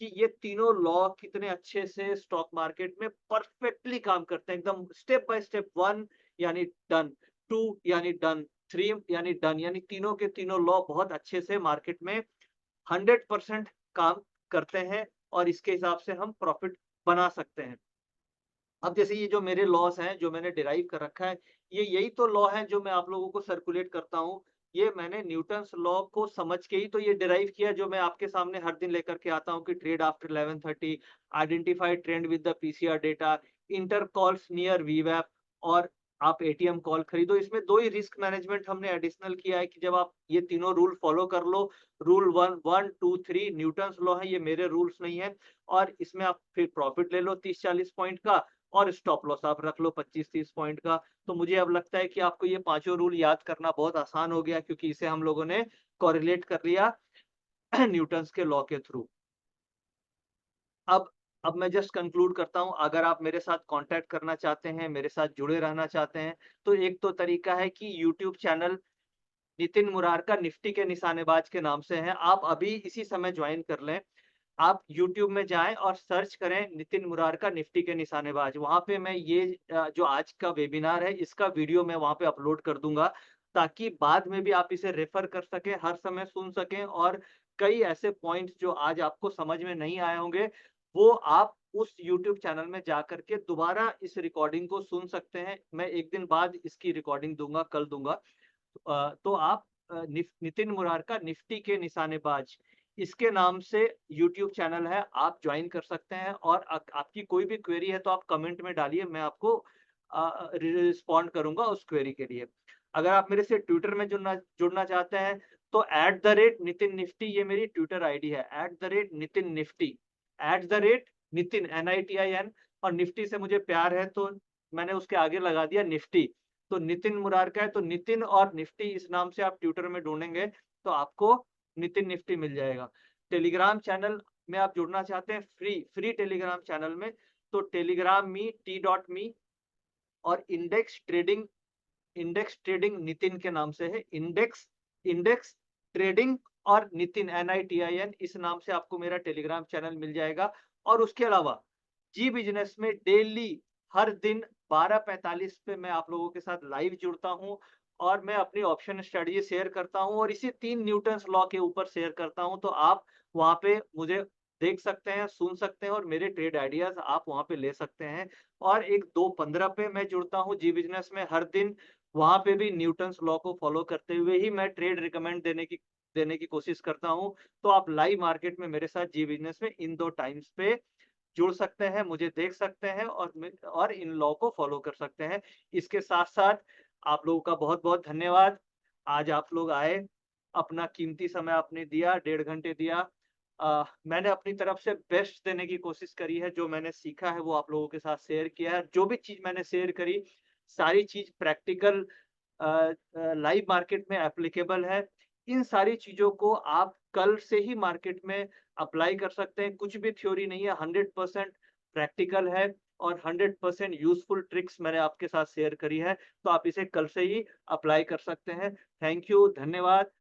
A: कि ये तीनों लॉ कितने अच्छे से स्टॉक मार्केट में परफेक्टली काम करते हैं, एकदम स्टेप बाय स्टेप। 1 यानी डन, 2 यानी डन, 3 यानी डन, यानी तीनों के तीनों लॉ बहुत अच्छे से मार्केट में 100% काम करते हैं और इसके हिसाब से हम प्रॉफिट बना सकते हैं। अब जैसे ये जो मेरे लॉस हैं जो मैंने डिराइव कर रखा है, ये यही तो लॉ है जो मैं आप लोगों को सर्कुलेट करता हूँ। ये मैंने न्यूटन्स लॉ को समझ के ही तो ये डिराइव किया, जो मैं आपके सामने हर दिन लेकर के आता हूँ कि trade after 11:30, identify trend with the PCR data, inter calls near VWAP, और आप ATM कॉल खरीदो। इसमें 2 ही रिस्क मैनेजमेंट हमने एडिशनल किया है कि जब आप ये तीनों रूल फॉलो कर लो, रूल 1, 2, 3 न्यूटन्स लॉ है, ये मेरे रूल्स नहीं है। और इसमें आप फिर प्रॉफिट ले लो 30-40 पॉइंट का, और स्टॉप लॉस आप रख लो 25-30 पॉइंट का। तो मुझे अब लगता है कि आपको ये पांचों रूल याद करना बहुत आसान हो गया, क्योंकि इसे हम लोगों ने कोरिलेट कर लिया न्यूटन्स के लॉ के थ्रू। अब अब मैं जस्ट कंक्लूड करता हूं। अगर आप मेरे साथ कांटेक्ट करना चाहते हैं, मेरे साथ जुड़े रहना चाहते हैं, तो एक तो तरीका है कि YouTube channel Nitin Murarka Nifty के निशानेबाज के नाम से है, आप अभी इसी समय ज्वाइन कर लें। आप YouTube में जाएं और सर्च करें नितिन मुरारका निफ्टी के निशानेबाज। वहां पे मैं ये जो आज का वेबिनार है इसका वीडियो मैं वहां पे अपलोड कर दूंगा, ताकि बाद में भी आप इसे रेफर कर सकें, हर समय सुन सकें, और कई ऐसे पॉइंट्स जो आज आपको समझ में नहीं आए होंगे वो आप उस YouTube चैनल में जा करके दोबारा इस रिकॉर्डिंग को सुन सकते हैं। मैं एक दिन बाद इसकी रिकॉर्डिंग दूंगा, कल दूंगा। तो आप नितिन मुरारका निफ्टी के निशानेबाज इसके नाम से YouTube चैनल है, आप ज्वाइन कर सकते हैं। और आपकी कोई भी क्वेरी है तो आप कमेंट में डालिए, मैं आपको रिस्पॉन्ड करूंगा उस क्वेरी के लिए। अगर आप मेरे से ट्विटर में जुड़ना जुड़ना चाहते हैं तो @नितिन निफ्टी ये मेरी ट्विटर आईडी है, @नितिन निफ्टी, @नितिन NITIN। और निफ्टी से मुझे प्यार है तो मैंने उसके आगे लगा दिया निफ्टी। तो नितिन मुरारका है तो नितिन और निफ्टी इस नाम से आप ट्विटर में ढूंढेंगे तो आपको नितिन निफ्टी मिल जाएगा। टेलीग्राम चैनल में आप जुड़ना चाहते हैं फ्री टेलीग्राम चैनल में, तो टेलीग्राम मी t.me, और इंडेक्स ट्रेडिंग नितिन के नाम से है, इंडेक्स इंडेक्स ट्रेडिंग और नितिन NITIN, इस नाम से आपको मेरा टेलीग्राम चैनल मिल जाएगा। और उसके अलावा जी बिजनेस में डेली हर दिन 12:45 पे मैं आप लोगों के साथ लाइव जुड़ता हूँ, और मैं अपनी ऑप्शन स्ट्रेटजी शेयर करता हूँ और इसी 3 न्यूटन्स लॉ के ऊपर शेयर करता हूँ। तो आप वहाँ पे मुझे देख सकते हैं, सुन सकते हैं और मेरे ट्रेड आइडियाज़ आप वहाँ पे ले सकते हैं। और एक 2:15 पे मैं जुड़ता हूँ जी बिज़नेस में हर दिन। वहाँ पे भी न्यूटन्स लॉ को फ़ॉलो करते हुए ही मैं ट्रेड रिकमेंड देने की कोशिश करता हूँ। तो आप लाइव मार्केट में मेरे साथ जी बिज़नेस में इन 2 टाइम्स पे जुड़ सकते हैं, मुझे देख सकते हैं और इन लॉ को फ़ॉलो कर सकते हैं। इसके साथ-साथ आप लोगों का बहुत-बहुत धन्यवाद। आज आप लोग आए, अपना कीमती समय आपने दिया, 1.5 घंटे दिया। मैंने अपनी तरफ से बेस्ट देने की कोशिश करी है, जो मैंने सीखा है वो आप लोगों के साथ शेयर किया है। जो भी चीज़ मैंने शेयर करी, सारी चीज़ प्रैक्टिकल लाइव मार्केट में एप्लीकेबल है। इन सारी चीज़ों को आप कल से ही मार्केट में अप्लाई कर सकते हैं। कुछ भी थ्योरी नहीं है, 100% प्रैक्टिकल है और 100% यूज़फुल ट्रिक्स मैंने आपके साथ शेयर करी है। तो आप इसे कल से ही अप्लाई कर सकते हैं। थैंक यू, धन्यवाद।